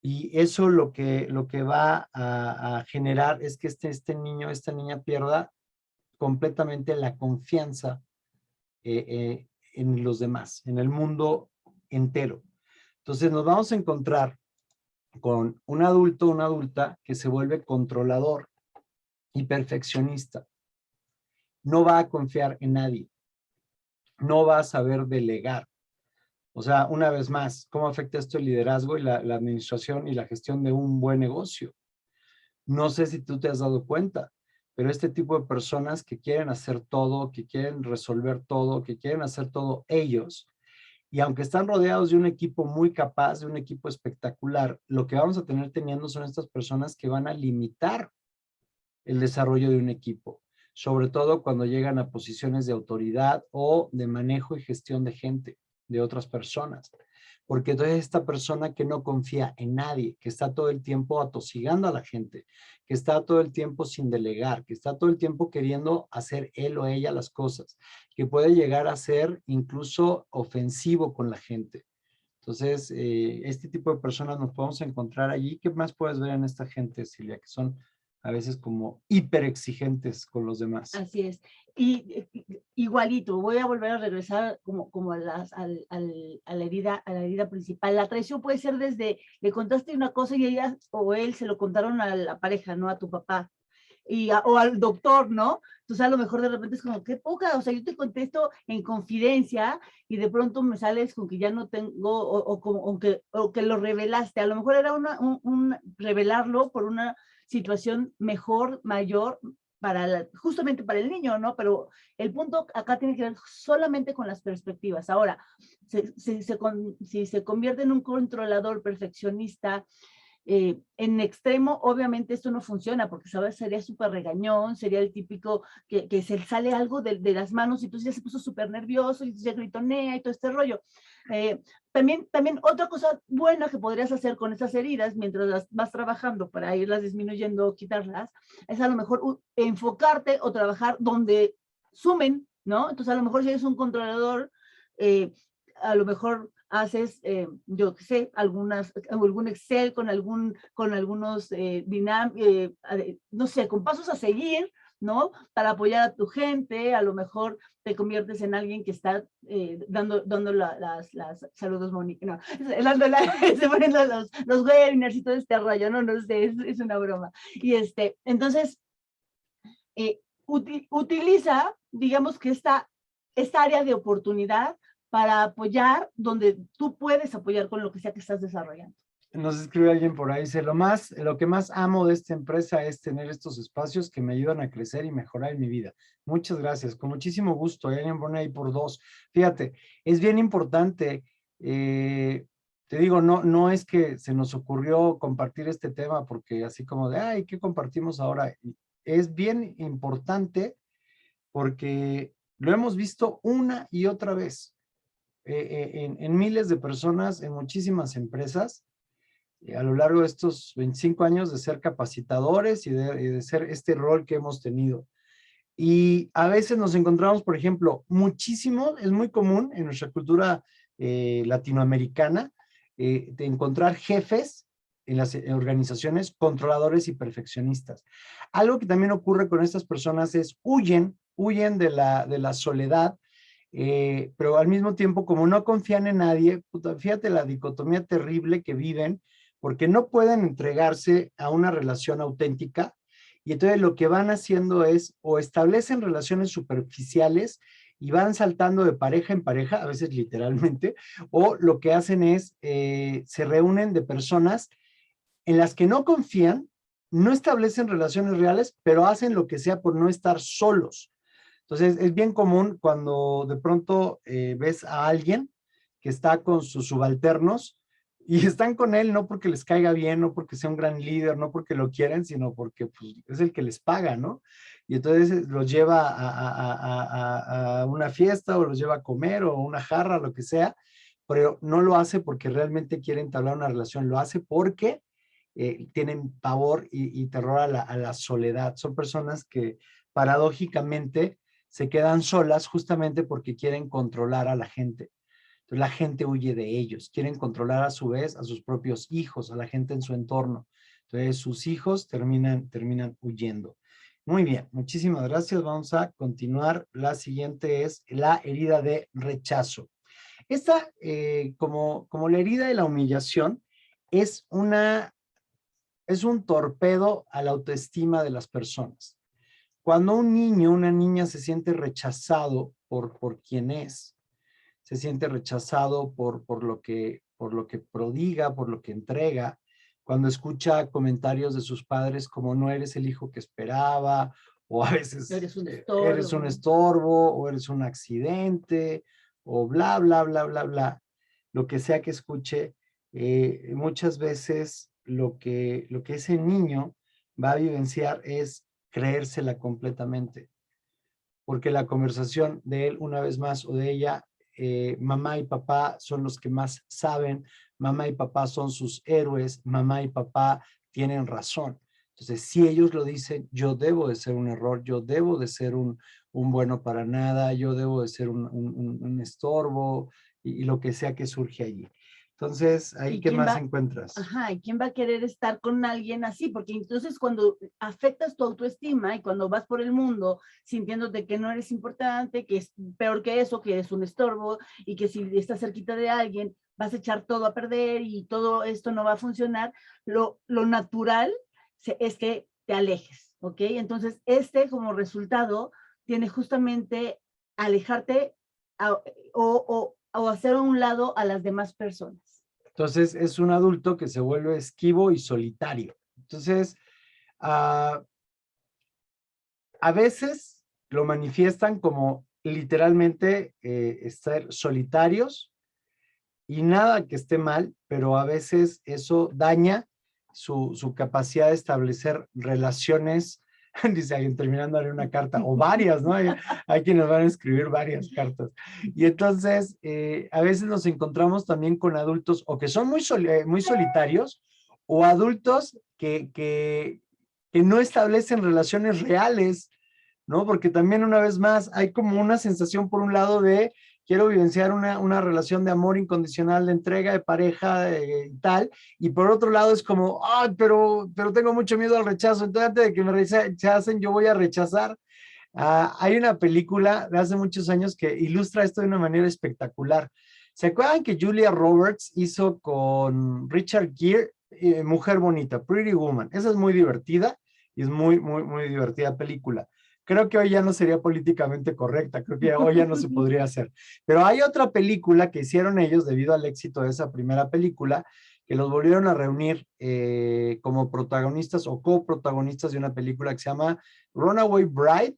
Y eso lo que va a generar es que este niño, esta niña pierda completamente la confianza en los demás, en el mundo entero. Entonces nos vamos a encontrar con un adulto o una adulta que se vuelve controlador y perfeccionista. No va a confiar en nadie. No va a saber delegar. O sea, una vez más, ¿cómo afecta esto el liderazgo y la administración y la gestión de un buen negocio? No sé si tú te has dado cuenta, pero este tipo de personas que quieren hacer todo, que quieren resolver todo, que quieren hacer todo ellos, y aunque están rodeados de un equipo muy capaz, de un equipo espectacular, lo que vamos a tener teniendo son estas personas que van a limitar el desarrollo de un equipo, sobre todo cuando llegan a posiciones de autoridad o de manejo y gestión de gente, de otras personas. Porque entonces esta persona que no confía en nadie, que está todo el tiempo atosigando a la gente, que está todo el tiempo sin delegar, que está todo el tiempo queriendo hacer él o ella las cosas, que puede llegar a ser incluso ofensivo con la gente. Entonces, este tipo de personas nos podemos encontrar allí. ¿Qué más puedes ver en esta gente, Silvia? Que son a veces como hiper exigentes con los demás. Así es. Y igualito, voy a volver a regresar como a la herida principal. La traición puede ser desde, le contaste una cosa y ella o él se lo contaron a la pareja, ¿no? A tu papá. O al doctor, ¿no? Entonces a lo mejor de repente es como, qué poca, o sea, yo te contesto en confidencia y de pronto me sales con que ya no tengo, o que lo revelaste. A lo mejor era un revelarlo por una situación mejor, mayor, justamente para el niño, ¿no? Pero el punto acá tiene que ver solamente con las perspectivas. Ahora, si se convierte en un controlador perfeccionista, en extremo, obviamente esto no funciona porque, ¿sabes? Sería súper regañón, sería el típico que se sale algo de las manos y entonces ya se puso súper nervioso y ya gritonea y todo este rollo. También otra cosa buena que podrías hacer con esas heridas mientras las vas trabajando para irlas disminuyendo o quitarlas, es a lo mejor enfocarte o trabajar donde sumen, ¿no? Entonces a lo mejor si eres un controlador, a lo mejor haces, yo qué sé, algún Excel con algunos, no sé, con pasos a seguir, ¿no? Para apoyar a tu gente, a lo mejor te conviertes en alguien que está dando las saludos, Mónica, no, se ponen los webinars y todo este rollo, no sé, es una broma. Y entonces, utiliza, digamos que esta área de oportunidad para apoyar donde tú puedes apoyar con lo que sea que estás desarrollando. Nos escribe alguien por ahí, dice, lo que más amo de esta empresa es tener estos espacios que me ayudan a crecer y mejorar en mi vida. Muchas gracias, con muchísimo gusto. Alguien pone ahí por 2. Fíjate, es bien importante, te digo, no es que se nos ocurrió compartir este tema porque así como de, ay, ¿qué compartimos ahora? Es bien importante porque lo hemos visto una y otra vez en miles de personas, en muchísimas empresas, a lo largo de estos 25 años de ser capacitadores y de ser este rol que hemos tenido. Y a veces nos encontramos, por ejemplo, muchísimo, es muy común en nuestra cultura latinoamericana, de encontrar jefes en las organizaciones, controladores y perfeccionistas. Algo que también ocurre con estas personas es huyen de la soledad, pero al mismo tiempo, como no confían en nadie, fíjate la dicotomía terrible que viven, porque no pueden entregarse a una relación auténtica, y entonces lo que van haciendo es, o establecen relaciones superficiales y van saltando de pareja en pareja, a veces literalmente, o lo que hacen es, se reúnen de personas en las que no confían, no establecen relaciones reales, pero hacen lo que sea por no estar solos. Entonces, es bien común cuando de pronto ves a alguien que está con sus subalternos y están con él no porque les caiga bien, no porque sea un gran líder, no porque lo quieren, sino porque pues, es el que les paga, ¿no? Y entonces los lleva a una fiesta o los lleva a comer o una jarra, lo que sea, pero no lo hace porque realmente quiere entablar una relación, lo hace porque tienen pavor y terror a la soledad. Son personas que paradójicamente se quedan solas justamente porque quieren controlar a la gente. Entonces la gente huye de ellos, quieren controlar a su vez a sus propios hijos, a la gente en su entorno. Entonces sus hijos terminan huyendo. Muy bien, muchísimas gracias. Vamos a continuar. La siguiente es la herida de rechazo. Esta, como la herida de la humillación, es un torpedo a la autoestima de las personas. Cuando un niño, una niña se siente rechazado por quien es, se siente rechazado por lo que prodiga, por lo que entrega, cuando escucha comentarios de sus padres como no eres el hijo que esperaba, o a veces eres un estorbo, o eres un accidente, o bla, bla, bla, bla, bla, lo que sea que escuche, muchas veces lo que ese niño va a vivenciar es creérsela completamente, porque la conversación de él una vez más o de ella, mamá y papá son los que más saben, mamá y papá son sus héroes, mamá y papá tienen razón. Entonces, si ellos lo dicen, yo debo de ser un error, yo debo de ser un bueno para nada, yo debo de ser un estorbo y lo que sea que surge allí. Entonces, ahí, ¿qué más encuentras? Ajá, ¿y quién va a querer estar con alguien así? Porque entonces cuando afectas tu autoestima y cuando vas por el mundo sintiéndote que no eres importante, que es peor que eso, que eres un estorbo y que si estás cerquita de alguien vas a echar todo a perder y todo esto no va a funcionar, lo natural es que te alejes, ¿ok? Entonces, como resultado tiene justamente alejarte o hacer a un lado a las demás personas. Entonces, es un adulto que se vuelve esquivo y solitario. Entonces, a veces lo manifiestan como literalmente estar solitarios y nada que esté mal, pero a veces eso daña su capacidad de establecer relaciones. Dice alguien terminando de leer una carta, o varias, ¿no? Hay quienes van a escribir varias cartas. Y entonces, a veces nos encontramos también con adultos o que son muy solitarios, o adultos que no establecen relaciones reales, ¿no? Porque también una vez más hay como una sensación por un lado de quiero vivenciar una relación de amor incondicional, de entrega, de pareja y tal, y por otro lado es como, ay, pero tengo mucho miedo al rechazo, entonces antes de que me rechacen, yo voy a rechazar. Hay una película de hace muchos años que ilustra esto de una manera espectacular. ¿Se acuerdan que Julia Roberts hizo con Richard Gere Mujer Bonita, Pretty Woman? Esa es muy divertida y es muy divertida película. Creo que hoy ya no sería políticamente correcta, creo que hoy ya no se podría hacer. Pero hay otra película que hicieron ellos debido al éxito de esa primera película, que los volvieron a reunir como protagonistas o coprotagonistas de una película que se llama Runaway Bride.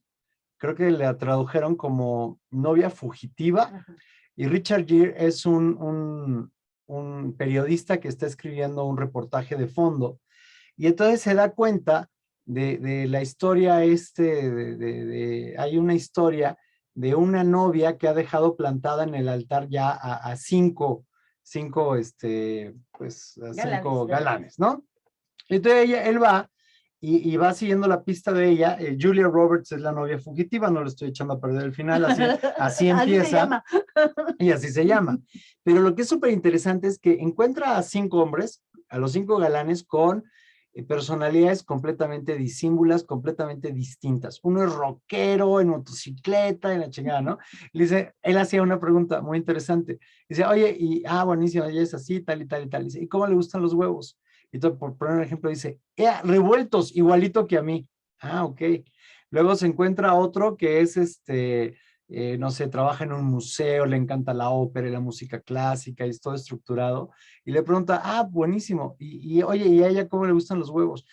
Creo que la tradujeron como novia fugitiva. Ajá. Y Richard Gere es un periodista que está escribiendo un reportaje de fondo. Y entonces se da cuenta de la historia hay una historia de una novia que ha dejado plantada en el altar ya a cinco galanes, ¿no? Entonces él va y va siguiendo la pista de ella. Julia Roberts es la novia fugitiva, no le estoy echando a perder el final, así empieza. Así se llama. Y así se llama. Pero lo que es súper interesante es que encuentra a 5 hombres, a los 5 galanes con personalidades completamente disímbulas, completamente distintas. Uno es rockero, en motocicleta, en la chingada, ¿no? Le dice, él hacía una pregunta muy interesante. Dice, oye, buenísimo, ella es así, tal y tal y tal. Dice, ¿y cómo le gustan los huevos? Y todo, por poner un ejemplo, dice, revueltos, igualito que a mí. Ok. Luego se encuentra otro que es no sé, trabaja en un museo, le encanta la ópera y la música clásica y es todo estructurado. Y le pregunta, buenísimo. Oye, ¿y a ella cómo le gustan los huevos?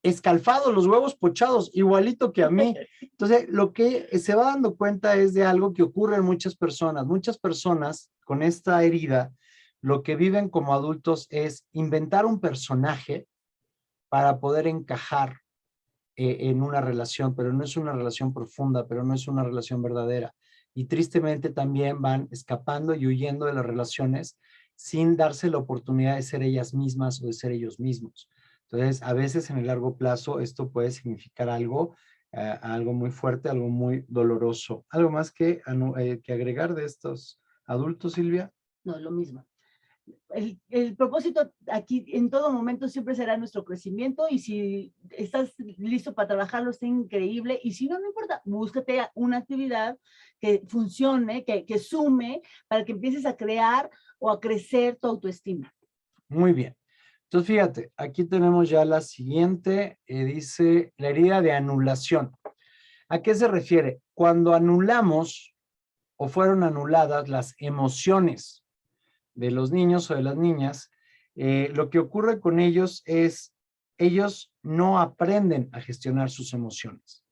Escalfados, los huevos pochados, igualito que a mí. Entonces, lo que se va dando cuenta es de algo que ocurre en muchas personas. Muchas personas con esta herida, lo que viven como adultos es inventar un personaje para poder encajar en una relación, pero no es una relación profunda, pero no es una relación verdadera. Y tristemente también van escapando y huyendo de las relaciones sin darse la oportunidad de ser ellas mismas o de ser ellos mismos. Entonces, a veces en el largo plazo esto puede significar algo muy fuerte, algo muy doloroso. ¿Algo más que agregar de estos adultos, Silvia? No, lo mismo. El propósito aquí en todo momento siempre será nuestro crecimiento, y si estás listo para trabajarlo, está increíble, y si no, no importa, búscate una actividad que funcione, que sume, para que empieces a crear o a crecer tu autoestima. Muy bien. Entonces, fíjate, aquí tenemos ya la siguiente, dice la herida de anulación. ¿A qué se refiere? Cuando anulamos o fueron anuladas las emociones de los niños o de las niñas, lo que ocurre con ellos es, ellos no aprenden a gestionar sus emociones.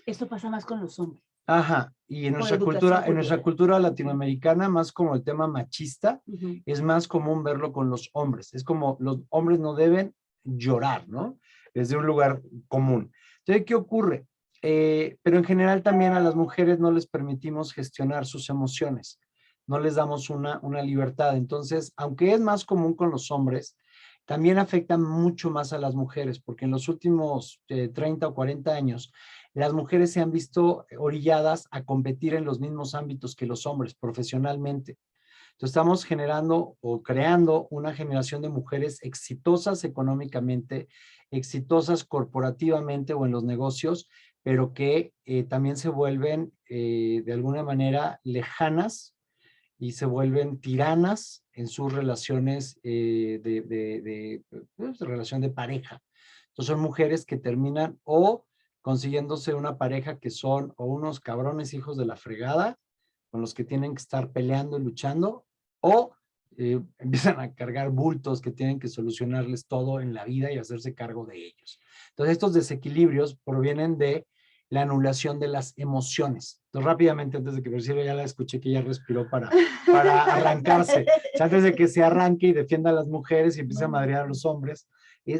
Esto pasa más con los hombres. Ajá, y en nuestra cultura latinoamericana, más como el tema machista, es más común verlo con los hombres. Es como los hombres no deben llorar, ¿no? Desde un lugar común. Entonces, ¿qué ocurre? Pero en general también a las mujeres no les permitimos gestionar sus emociones. No les damos una libertad. Entonces, aunque es más común con los hombres, también afecta mucho más a las mujeres, porque en los últimos 30 o 40 años, las mujeres se han visto orilladas a competir en los mismos ámbitos que los hombres profesionalmente. Entonces estamos generando o creando una generación de mujeres exitosas económicamente, exitosas corporativamente o en los negocios, pero que también se vuelven de alguna manera lejanas y se vuelven tiranas en sus relaciones pues, relación de pareja. Entonces son mujeres que terminan o consiguiéndose una pareja que son o unos cabrones hijos de la fregada, con los que tienen que estar peleando y luchando, o empiezan a cargar bultos que tienen que solucionarles todo en la vida y hacerse cargo de ellos. Entonces estos desequilibrios provienen de la anulación de las emociones. Entonces rápidamente, antes de que me sirva, ya la escuché que ya respiró para arrancarse. O sea, antes de que se arranque y defienda a las mujeres y empiece a madrear a los hombres.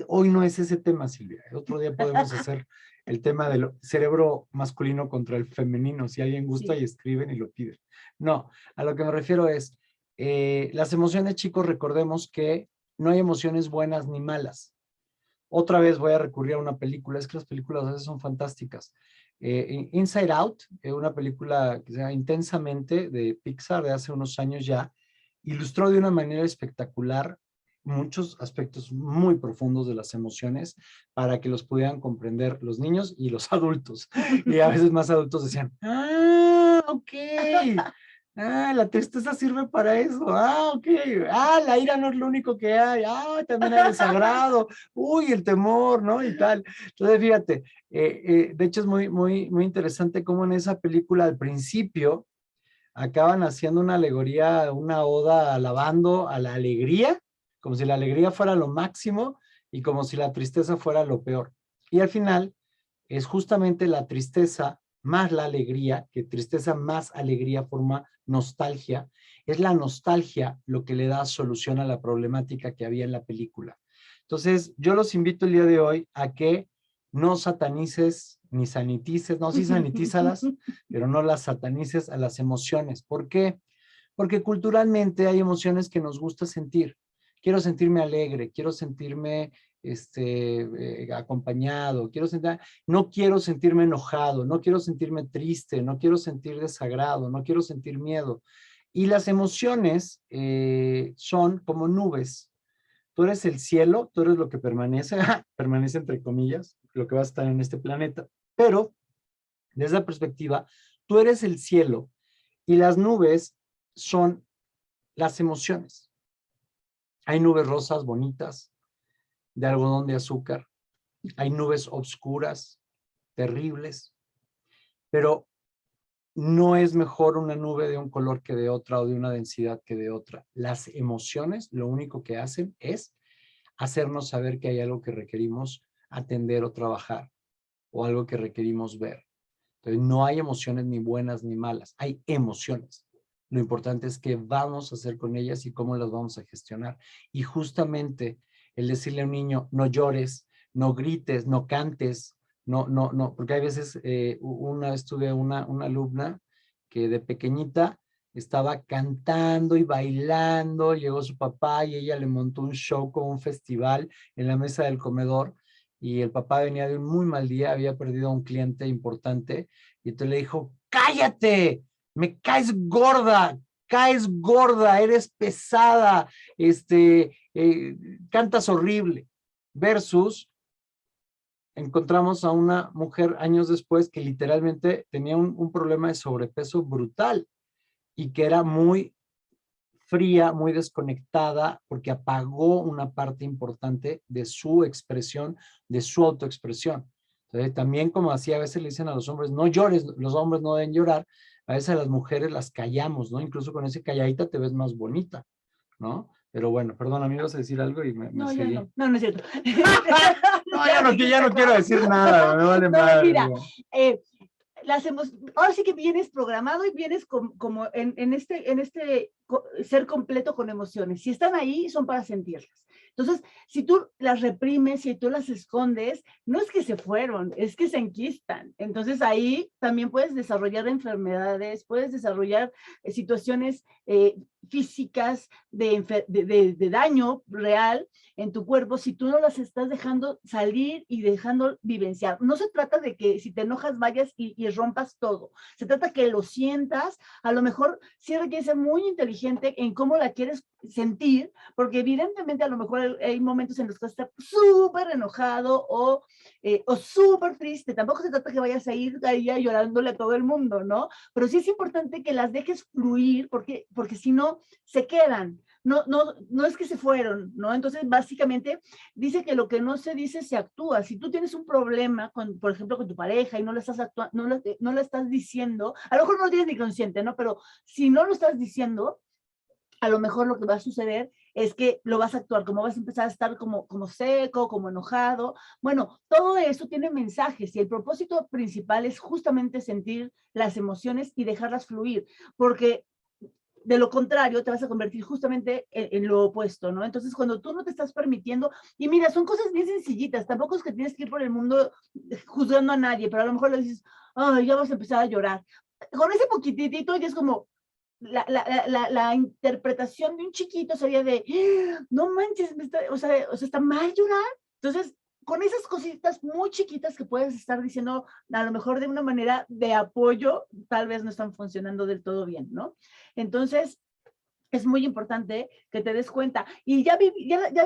Hoy no es ese tema, Silvia. El otro día podemos hacer el tema del cerebro masculino contra el femenino, si alguien gusta y escriben y lo piden. No, a lo que me refiero es, las emociones, chicos, recordemos que no hay emociones buenas ni malas. Otra vez voy a recurrir a una película, es que las películas a veces son fantásticas. Inside Out, una película que se llama Intensamente de Pixar de hace unos años ya, ilustró de una manera espectacular muchos aspectos muy profundos de las emociones para que los pudieran comprender los niños y los adultos. Y a veces más adultos decían, ah, ok, ah, la tristeza sirve para eso, ah, ok, ah, la ira no es lo único que hay, ah, también hay desagrado, uy, el temor, ¿no? Y tal. Entonces, fíjate, de hecho es muy interesante cómo en esa película al principio acaban haciendo una alegoría, una oda alabando a la alegría, como si la alegría fuera lo máximo y como si la tristeza fuera lo peor. Y al final es justamente la tristeza más la alegría, que tristeza más alegría forma nostalgia. Es la nostalgia lo que le da solución a la problemática que había en la película. Entonces, yo los invito el día de hoy a que no satanices ni sanitices, no, sí sanitízalas, pero no las satanices a las emociones. ¿Por qué? Porque culturalmente hay emociones que nos gusta sentir. Quiero sentirme alegre, quiero sentirme acompañado, no quiero sentirme enojado, no quiero sentirme triste, no quiero sentir desagrado, no quiero sentir miedo. Y las emociones son como nubes. Tú eres el cielo, tú eres lo que permanece, permanece entre comillas, lo que va a estar en este planeta. Pero desde la perspectiva, tú eres el cielo y las nubes son las emociones. Hay nubes rosas bonitas, de algodón de azúcar. Hay nubes oscuras, terribles, pero no es mejor una nube de un color que de otra o de una densidad que de otra. Las emociones lo único que hacen es hacernos saber que hay algo que requerimos atender o trabajar o algo que requerimos ver. Entonces, no hay emociones ni buenas ni malas, hay emociones. Lo importante es qué vamos a hacer con ellas y cómo las vamos a gestionar. Y justamente el decirle a un niño, no llores, no grites, no cantes, no, porque hay veces, una vez tuve una alumna que de pequeñita estaba cantando y bailando, llegó su papá y ella le montó un show como un festival en la mesa del comedor y el papá venía de un muy mal día, había perdido a un cliente importante y entonces le dijo, cállate, me caes gorda, eres pesada, cantas horrible. Versus, encontramos a una mujer años después que literalmente tenía un problema de sobrepeso brutal y que era muy fría, muy desconectada, porque apagó una parte importante de su expresión, de su autoexpresión. Entonces, también como así a veces le dicen a los hombres, no llores, los hombres no deben llorar, a veces a las mujeres las callamos, ¿no? Incluso con ese calladita te ves más bonita, ¿no? Pero bueno, perdón, a mí vas a decir algo y me No, ya seguí. no es cierto. No, ya no quiero decir nada, me vale No, madre. mira, ahora sí que vienes programado y vienes como en este ser completo con emociones. Si están ahí, son para sentirlas. Entonces, si tú las reprimes, si tú las escondes, no es que se fueron, es que se enquistan. Entonces, ahí también puedes desarrollar enfermedades, puedes desarrollar situaciones físicas de daño real en tu cuerpo si tú no las estás dejando salir y dejando vivenciar. No se trata de que si te enojas vayas y rompas todo. Se trata que lo sientas. A lo mejor sí requiere ser muy inteligente en cómo la quieres sentir, porque evidentemente a lo mejor hay momentos en los que estás súper enojado o súper triste. Tampoco se trata que vayas a ir ahí llorándole a todo el mundo, ¿no? Pero sí es importante que las dejes fluir porque si no se quedan. No es que se fueron, ¿no? Entonces, básicamente, dice que lo que no se dice se actúa. Si tú tienes un problema, por ejemplo, con tu pareja y no lo estás no lo estás diciendo, a lo mejor no lo tienes ni consciente, ¿no? Pero si no lo estás diciendo, a lo mejor lo que va a suceder es que lo vas a actuar, como vas a empezar a estar como seco, como enojado. Bueno, todo eso tiene mensajes y el propósito principal es justamente sentir las emociones y dejarlas fluir, porque de lo contrario te vas a convertir justamente en lo opuesto, ¿no? Entonces, cuando tú no te estás permitiendo, y mira, son cosas bien sencillitas, tampoco es que tienes que ir por el mundo juzgando a nadie, pero a lo mejor le dices, ay, ya vas a empezar a llorar. Con ese poquitito ya es como, la interpretación de un chiquito sería de, no manches, o sea, está mal llorar. Entonces, con esas cositas muy chiquitas que puedes estar diciendo, a lo mejor de una manera de apoyo, tal vez no están funcionando del todo bien, ¿no? Entonces, es muy importante que te des cuenta. Y ya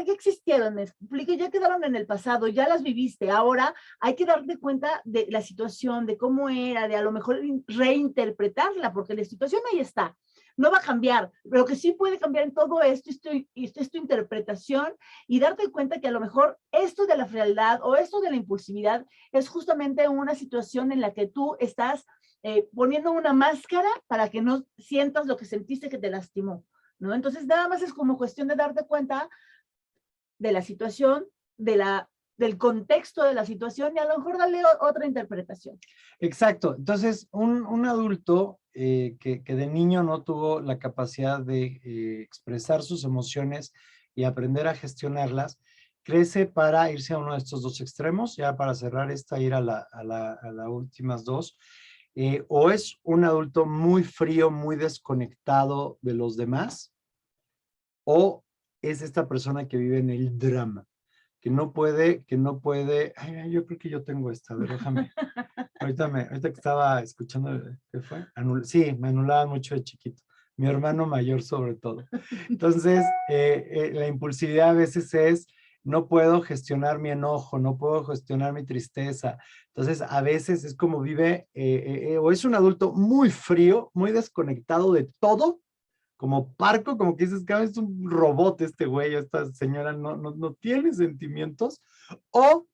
existieron, me explico, ya quedaron en el pasado, ya las viviste. Ahora hay que darte cuenta de la situación, de cómo era, de a lo mejor reinterpretarla, porque la situación ahí está. No va a cambiar. Lo que sí puede cambiar en todo esto es tu interpretación y darte cuenta que a lo mejor esto de la frialdad o esto de la impulsividad es justamente una situación en la que tú estás poniendo una máscara para que no sientas lo que sentiste que te lastimó, ¿no? Entonces, nada más es como cuestión de darte cuenta de la situación, del contexto de la situación y a lo mejor darle otra interpretación. Exacto. Entonces, un adulto que de niño no tuvo la capacidad de expresar sus emociones y aprender a gestionarlas, crece para irse a uno de estos dos extremos, ya para cerrar esta, ir a las últimas dos. O es un adulto muy frío, muy desconectado de los demás, o es esta persona que vive en el drama, que no puede, ay, yo creo que yo tengo esta, a ver, déjame. Ahorita que estaba escuchando, ¿qué fue? Sí, me anulaban mucho de chiquito. Mi hermano mayor sobre todo. Entonces, la impulsividad a veces es, no puedo gestionar mi enojo, no puedo gestionar mi tristeza. Entonces, a veces es como vive, o es un adulto muy frío, muy desconectado de todo, como parco, como que dices, es un robot este güey, esta señora no tiene sentimientos, o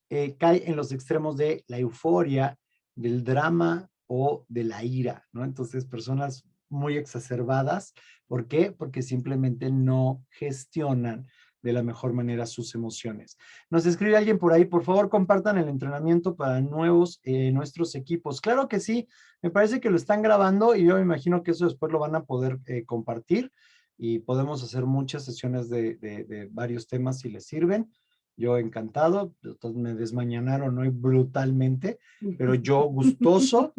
cae en los extremos de la euforia, del drama o de la ira, ¿no? Entonces, personas muy exacerbadas. ¿Por qué? Porque simplemente no gestionan de la mejor manera sus emociones. Nos escribe alguien por ahí, por favor, compartan el entrenamiento para nuestros equipos. Claro que sí, me parece que lo están grabando y yo me imagino que eso después lo van a poder compartir y podemos hacer muchas sesiones de varios temas si les sirven. Yo encantado, me desmañanaron hoy brutalmente, pero yo gustoso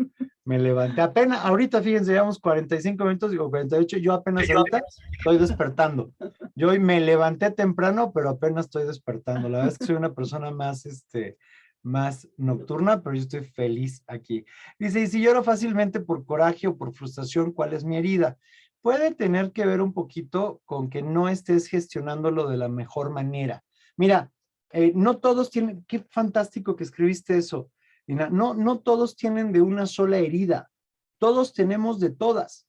me levanté apenas, ahorita fíjense, llevamos 45 minutos, digo 48, yo apenas ahorita estoy despertando. Yo hoy me levanté temprano, pero apenas estoy despertando. La verdad es que soy una persona más nocturna, pero yo estoy feliz aquí. Dice, y si lloro fácilmente por coraje o por frustración, ¿cuál es mi herida? Puede tener que ver un poquito con que no estés gestionándolo de la mejor manera. Mira, no todos tienen, qué fantástico que escribiste eso, Lina. No todos tienen de una sola herida, todos tenemos de todas.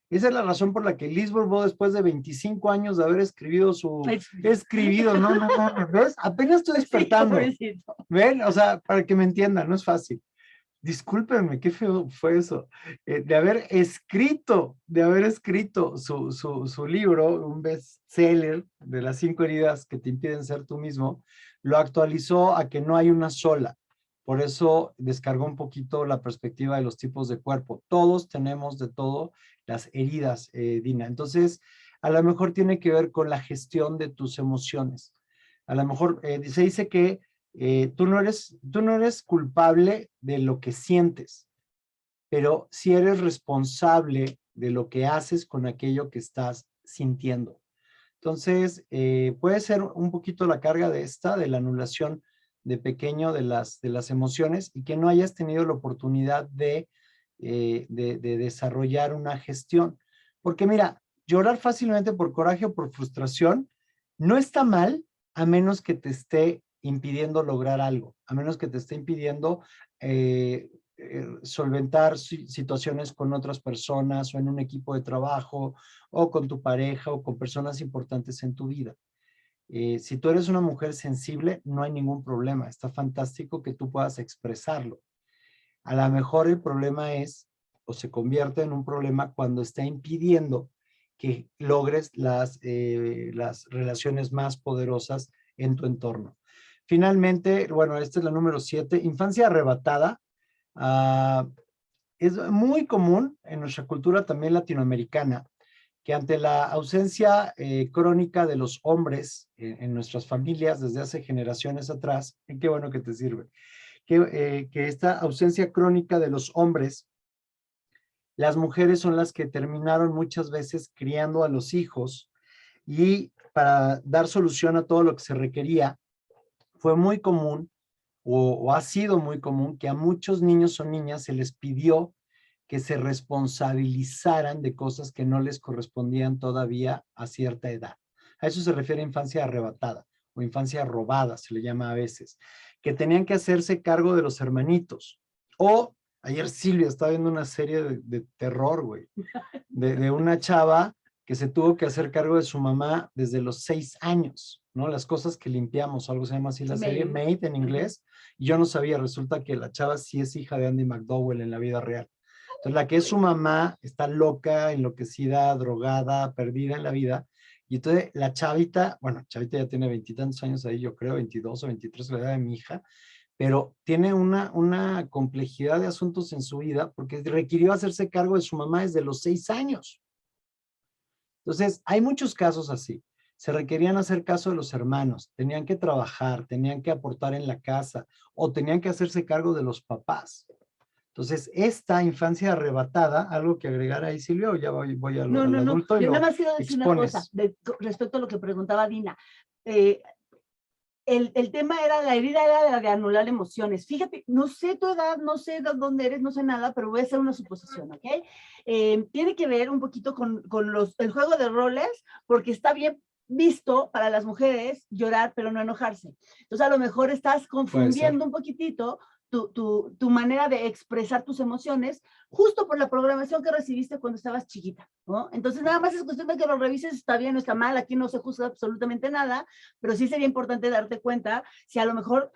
Esa es la razón por la que Liz Bourbeau, después de 25 años de haber escribido, ¿ves? Apenas estoy despertando. Sí, ¿ven? O sea, para que me entiendan, no es fácil. Discúlpenme, qué feo fue eso, de haber escrito su libro, un bestseller de las 5 heridas que te impiden ser tú mismo, lo actualizó a que no hay una sola. Por eso descargó un poquito la perspectiva de los tipos de cuerpo. Todos tenemos de todo las heridas, Dina. Entonces, a lo mejor tiene que ver con la gestión de tus emociones. A lo mejor se dice que tú no eres culpable de lo que sientes, pero sí eres responsable de lo que haces con aquello que estás sintiendo. Entonces, puede ser un poquito la carga de la anulación de pequeño de las emociones y que no hayas tenido la oportunidad de desarrollar una gestión. Porque mira, llorar fácilmente por coraje o por frustración no está mal a menos que te esté impidiendo lograr algo, a menos que te esté impidiendo solventar situaciones con otras personas o en un equipo de trabajo o con tu pareja o con personas importantes en tu vida. Si tú eres una mujer sensible, no hay ningún problema. Está fantástico que tú puedas expresarlo. A lo mejor el problema es, o se convierte en un problema cuando está impidiendo que logres las relaciones más poderosas en tu entorno. Finalmente, bueno, esta es la número 7, infancia arrebatada. Es muy común en nuestra cultura también latinoamericana que ante la ausencia crónica de los hombres en nuestras familias desde hace generaciones atrás, qué bueno que te sirve, que esta ausencia crónica de los hombres, las mujeres son las que terminaron muchas veces criando a los hijos y para dar solución a todo lo que se requería, fue muy común o ha sido muy común que a muchos niños o niñas se les pidió que se responsabilizaran de cosas que no les correspondían todavía a cierta edad. A eso se refiere a infancia arrebatada o infancia robada, se le llama a veces, que tenían que hacerse cargo de los hermanitos. O ayer Silvia estaba viendo una serie de terror, güey, de una chava que se tuvo que hacer cargo de su mamá desde los 6 años, ¿no? Las cosas que limpiamos, algo se llama así la serie, Maid en inglés, y yo no sabía, resulta que la chava sí es hija de Andy McDowell en la vida real. Entonces, la que es su mamá está loca, enloquecida, drogada, perdida en la vida, y entonces la chavita, bueno, chavita ya tiene 20 y tantos años ahí, yo creo, 22 o 23, la edad de mi hija, pero tiene una complejidad de asuntos en su vida porque requirió hacerse cargo de su mamá desde los 6 años. Entonces, hay muchos casos así. Se requerían hacer caso de los hermanos, tenían que trabajar, tenían que aportar en la casa o tenían que hacerse cargo de los papás. Entonces, esta infancia arrebatada, algo que agregar ahí, Silvia, o ya voy al adulto y yo nada lo más quiero decir una cosa respecto a lo que preguntaba Dina. El tema era, la herida era la de anular emociones. Fíjate, no sé tu edad, no sé de dónde eres, no sé nada, pero voy a hacer una suposición, ¿ok? Tiene que ver un poquito con el juego de roles, porque está bien visto para las mujeres llorar, pero no enojarse. Entonces, a lo mejor estás confundiendo un poquitito tu manera de expresar tus emociones justo por la programación que recibiste cuando estabas chiquita, ¿no? Entonces, nada más es cuestión de que lo revises, está bien o está mal, aquí no se juzga absolutamente nada, pero sí sería importante darte cuenta si a lo mejor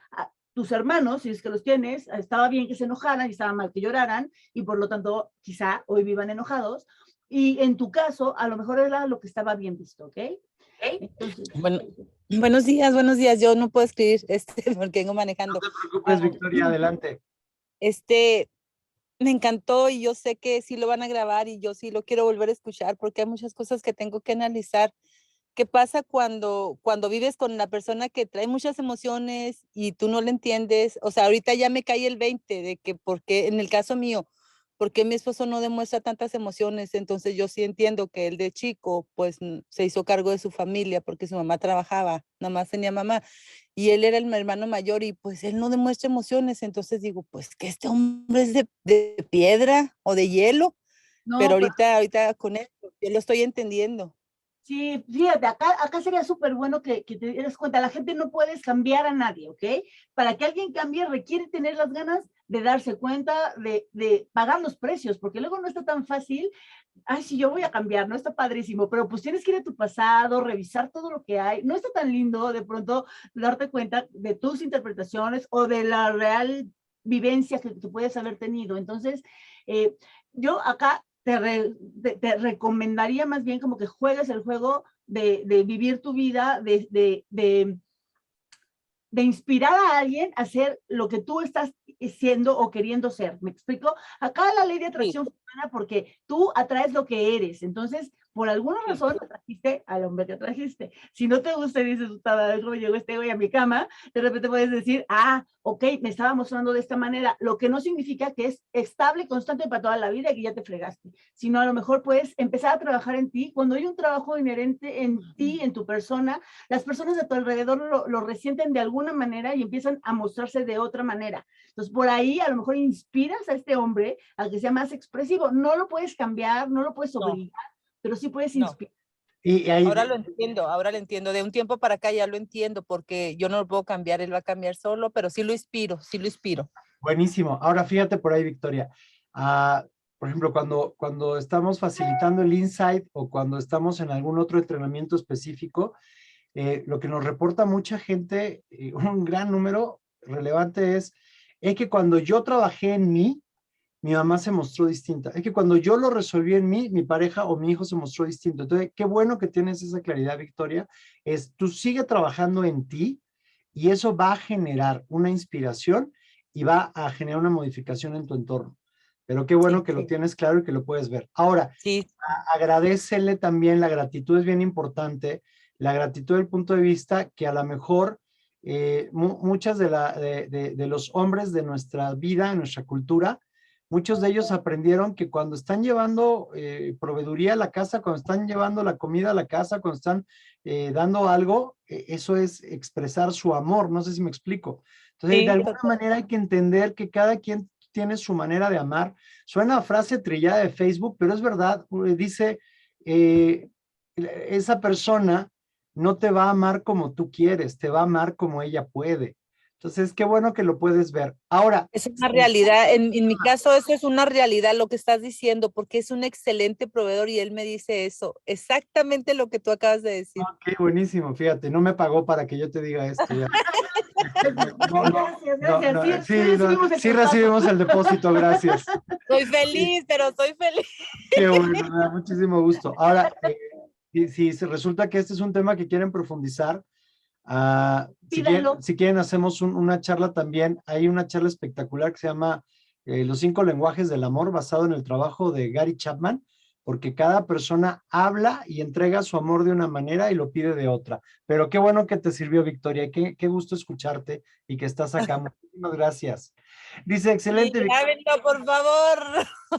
tus hermanos, si es que los tienes, estaba bien que se enojaran y estaba mal que lloraran, y por lo tanto, quizá hoy vivan enojados, y en tu caso, a lo mejor era lo que estaba bien visto, ¿ok? Entonces, bueno, buenos días. Yo no puedo escribir porque vengo manejando. No te preocupes, Victoria, adelante. Me encantó y yo sé que sí lo van a grabar y yo sí lo quiero volver a escuchar porque hay muchas cosas que tengo que analizar. ¿Qué pasa cuando vives con la persona que trae muchas emociones y tú no le entiendes? O sea, ahorita ya me cae el 20 de que porque en el caso mío, ¿por qué mi esposo no demuestra tantas emociones? Entonces yo sí entiendo que él de chico pues se hizo cargo de su familia porque su mamá trabajaba, nada más tenía mamá y él era el hermano mayor y pues él no demuestra emociones. Entonces digo, pues que este hombre es de piedra o de hielo, no, pero ahorita con él yo lo estoy entendiendo. Sí, fíjate, acá sería súper bueno que te des cuenta, la gente no puedes cambiar a nadie, ¿ok? Para que alguien cambie requiere tener las ganas de darse cuenta, de pagar los precios, porque luego no está tan fácil, ay, sí, yo voy a cambiar, no está padrísimo, pero pues tienes que ir a tu pasado, revisar todo lo que hay, no está tan lindo de pronto darte cuenta de tus interpretaciones o de la real vivencia que puedes haber tenido. Entonces, yo acá te recomendaría más bien como que juegues el juego de vivir tu vida, de inspirar a alguien a hacer lo que tú estás siendo o queriendo ser. ¿Me explico? Acá la ley de atracción funciona porque tú atraes lo que eres. Entonces, por alguna razón atrajiste al hombre que atrajiste. Si no te gusta y dices, ¿cómo llegó este güey a mi cama? De repente puedes decir, ok, me estaba mostrando de esta manera, lo que no significa que es estable, constante para toda la vida y que ya te fregaste, sino a lo mejor puedes empezar a trabajar en ti. Cuando hay un trabajo inherente en ti, en tu persona, las personas de tu alrededor lo resienten de alguna manera y empiezan a mostrarse de otra manera. Entonces, por ahí a lo mejor inspiras a este hombre a que sea más expresivo. No lo puedes cambiar, no lo puedes obligar, pero sí puedes inspirar. Y ahí, ahora lo entiendo. De un tiempo para acá ya lo entiendo, porque yo no lo puedo cambiar, él va a cambiar solo, pero sí lo inspiro. Buenísimo. Ahora fíjate por ahí, Victoria. Por ejemplo, cuando estamos facilitando el insight o cuando estamos en algún otro entrenamiento específico, lo que nos reporta mucha gente, un gran número relevante es que cuando yo trabajé en mí, mi mamá se mostró distinta. Es que cuando yo lo resolví en mí, mi pareja o mi hijo se mostró distinto. Entonces, qué bueno que tienes esa claridad, Victoria. Tú sigue trabajando en ti y eso va a generar una inspiración y va a generar una modificación en tu entorno. Pero qué bueno que lo tienes claro y que lo puedes ver. Ahora, agradecele también, la gratitud es bien importante. La gratitud del punto de vista que a lo mejor muchas de los hombres de nuestra vida, de nuestra cultura, muchos de ellos aprendieron que cuando están llevando proveeduría a la casa, cuando están llevando la comida a la casa, cuando están dando algo, eso es expresar su amor, no sé si me explico. Entonces, Sí, de alguna total. manera hay que entender que cada quien tiene su manera de amar. Suena a frase trillada de Facebook, pero es verdad, dice, esa persona no te va a amar como tú quieres, te va a amar como ella puede. Entonces, qué bueno que lo puedes ver. Ahora, Es una realidad, en mi caso eso es una realidad lo que estás diciendo, porque es un excelente proveedor y él me dice eso, exactamente lo que tú acabas de decir. qué buenísimo, fíjate, no me pagó para que yo te diga esto ya. No, no, Gracias, no, gracias. no, Sí, sí sí, no, recibimos el sí traspaso. recibimos el depósito, gracias. Soy Sí, feliz, pero soy feliz. qué bueno, me da muchísimo gusto. Ahora, si se resulta que este es un tema que quieren profundizar, Pídanlo. si quieren hacemos una charla también, hay una charla espectacular que se llama Los 5 lenguajes del amor, basado en el trabajo de Gary Chapman, porque cada persona habla y entrega su amor de una manera y lo pide de otra. Pero qué bueno que te sirvió, Victoria, qué gusto escucharte y que estás acá. Muchísimas gracias. Dice, Sí, excelente, Victoria. grábenlo, por favor.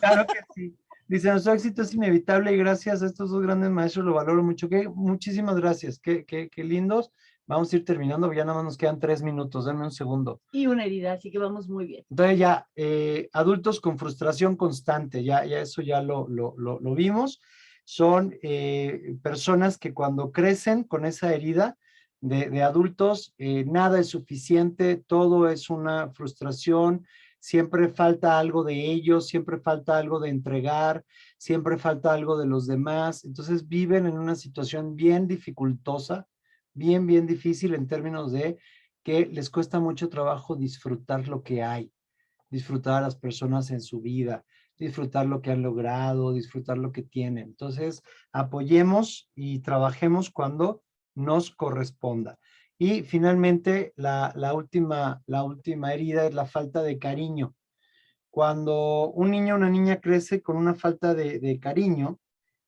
Claro que sí. Dice, nuestro éxito es inevitable y gracias a estos dos grandes maestros lo valoro mucho. Muchísimas gracias. Qué lindos. Vamos a ir terminando, ya nada más nos quedan 3 minutos. Denme un segundo. Y una herida, así que vamos muy bien. Entonces ya, adultos con frustración constante, ya eso ya lo vimos. Son personas que cuando crecen con esa herida de adultos, nada es suficiente, todo es una frustración, siempre falta algo de ellos, siempre falta algo de entregar, siempre falta algo de los demás. Entonces viven en una situación bien dificultosa, bien difícil en términos de que les cuesta mucho trabajo disfrutar lo que hay, disfrutar a las personas en su vida, disfrutar lo que han logrado, disfrutar lo que tienen. Entonces, apoyemos y trabajemos cuando nos corresponda. Y finalmente, la última herida es la falta de cariño. Cuando un niño o una niña crece con una falta de cariño,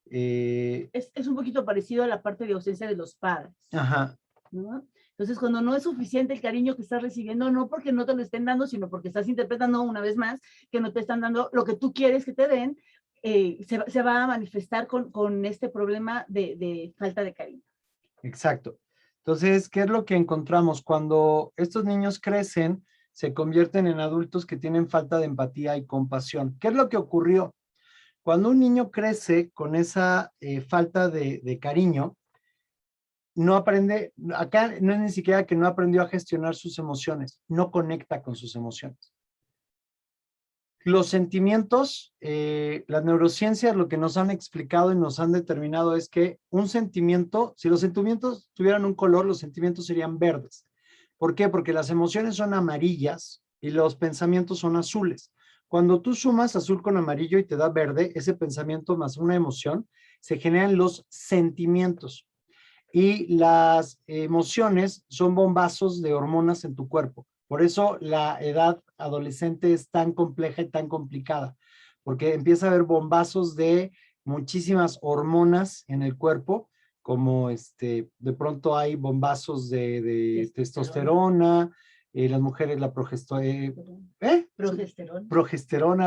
Es un poquito parecido a la parte de ausencia de los padres. ajá, ¿no? Entonces, cuando no es suficiente el cariño que estás recibiendo, no porque no te lo estén dando, sino porque estás interpretando una vez más que no te están dando lo que tú quieres que te den, se va a manifestar con este problema de falta de cariño. exacto. Entonces, ¿qué es lo que encontramos? Cuando estos niños crecen, se convierten en adultos que tienen falta de empatía y compasión. ¿Qué es lo que ocurrió? Cuando un niño crece con esa falta de cariño, no aprende, acá no es ni siquiera que no aprendió a gestionar sus emociones, no conecta con sus emociones. Los sentimientos, las neurociencias lo que nos han explicado y nos han determinado es que un sentimiento, si los sentimientos tuvieran un color, los sentimientos serían verdes. ¿Por qué? Porque las emociones son amarillas y los pensamientos son azules. Cuando tú sumas azul con amarillo y te da verde, ese pensamiento más una emoción, se generan los sentimientos. Y las emociones son bombazos de hormonas en tu cuerpo. Por eso la edad adolescente es tan compleja y tan complicada, porque empieza a haber bombazos de muchísimas hormonas en el cuerpo, como de pronto hay bombazos de testosterona, las mujeres la progesterona,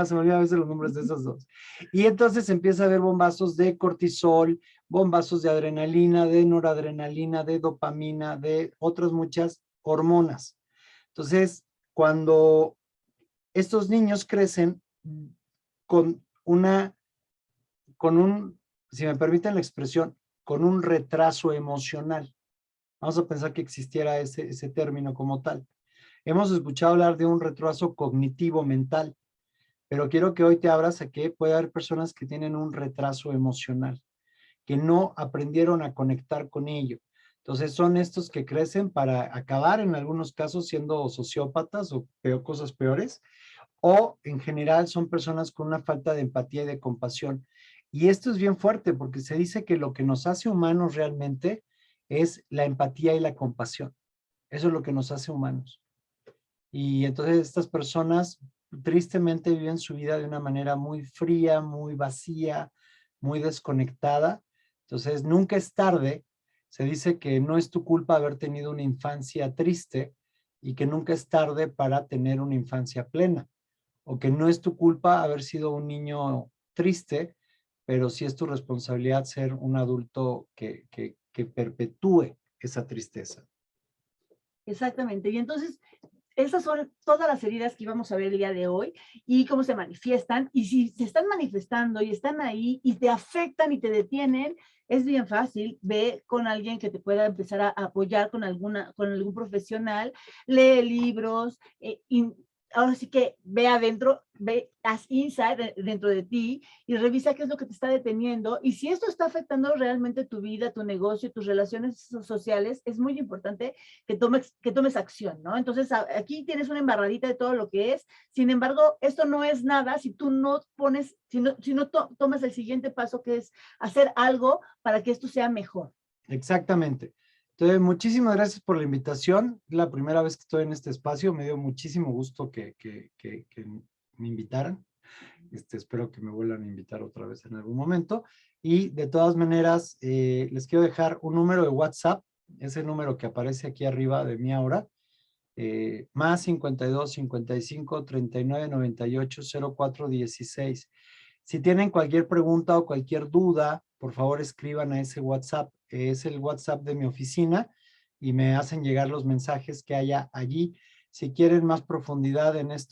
se me olvida a veces los nombres de esos dos. Y entonces empieza a haber bombazos de cortisol, bombazos de adrenalina, de noradrenalina, de dopamina, de otras muchas hormonas. Entonces, cuando estos niños crecen con si me permiten la expresión, con un retraso emocional. Vamos a pensar que existiera ese término como tal. Hemos escuchado hablar de un retraso cognitivo mental, pero quiero que hoy te abras a que puede haber personas que tienen un retraso emocional, que no aprendieron a conectar con ello. Entonces son estos que crecen para acabar en algunos casos siendo sociópatas o cosas peores, o en general son personas con una falta de empatía y de compasión. Y esto es bien fuerte porque se dice que lo que nos hace humanos realmente es la empatía y la compasión. Eso es lo que nos hace humanos. Y entonces estas personas tristemente viven su vida de una manera muy fría, muy vacía, muy desconectada. Entonces nunca es tarde. Se dice que no es tu culpa haber tenido una infancia triste y que nunca es tarde para tener una infancia plena. o que no es tu culpa haber sido un niño triste, pero sí es tu responsabilidad ser un adulto que perpetúe esa tristeza. Exactamente. Y entonces, esas son todas las heridas que íbamos a ver el día de hoy y cómo se manifiestan. Y si se están manifestando y están ahí y te afectan y te detienen, es bien fácil. Ve con alguien que te pueda empezar a apoyar con algún profesional, lee libros, ahora sí que ve adentro, haz insight dentro de ti y revisa qué es lo que te está deteniendo. Y si esto está afectando realmente tu vida, tu negocio, tus relaciones sociales, es muy importante que tomes acción, ¿no? Entonces, aquí tienes una embarradita de todo lo que es. Sin embargo, esto no es nada si tú no pones, si no tomas el siguiente paso, que es hacer algo para que esto sea mejor. Exactamente. Entonces, muchísimas gracias por la invitación. La primera vez que estoy en este espacio, me dio muchísimo gusto que me invitaran. Espero que me vuelvan a invitar otra vez en algún momento. Y de todas maneras, les quiero dejar un número de WhatsApp, ese número que aparece aquí arriba de mí ahora, más 52 55 39 98 04 16. Si tienen cualquier pregunta o cualquier duda, por favor escriban a ese WhatsApp. Es el WhatsApp de mi oficina y me hacen llegar los mensajes que haya allí. Si quieren más profundidad en esto,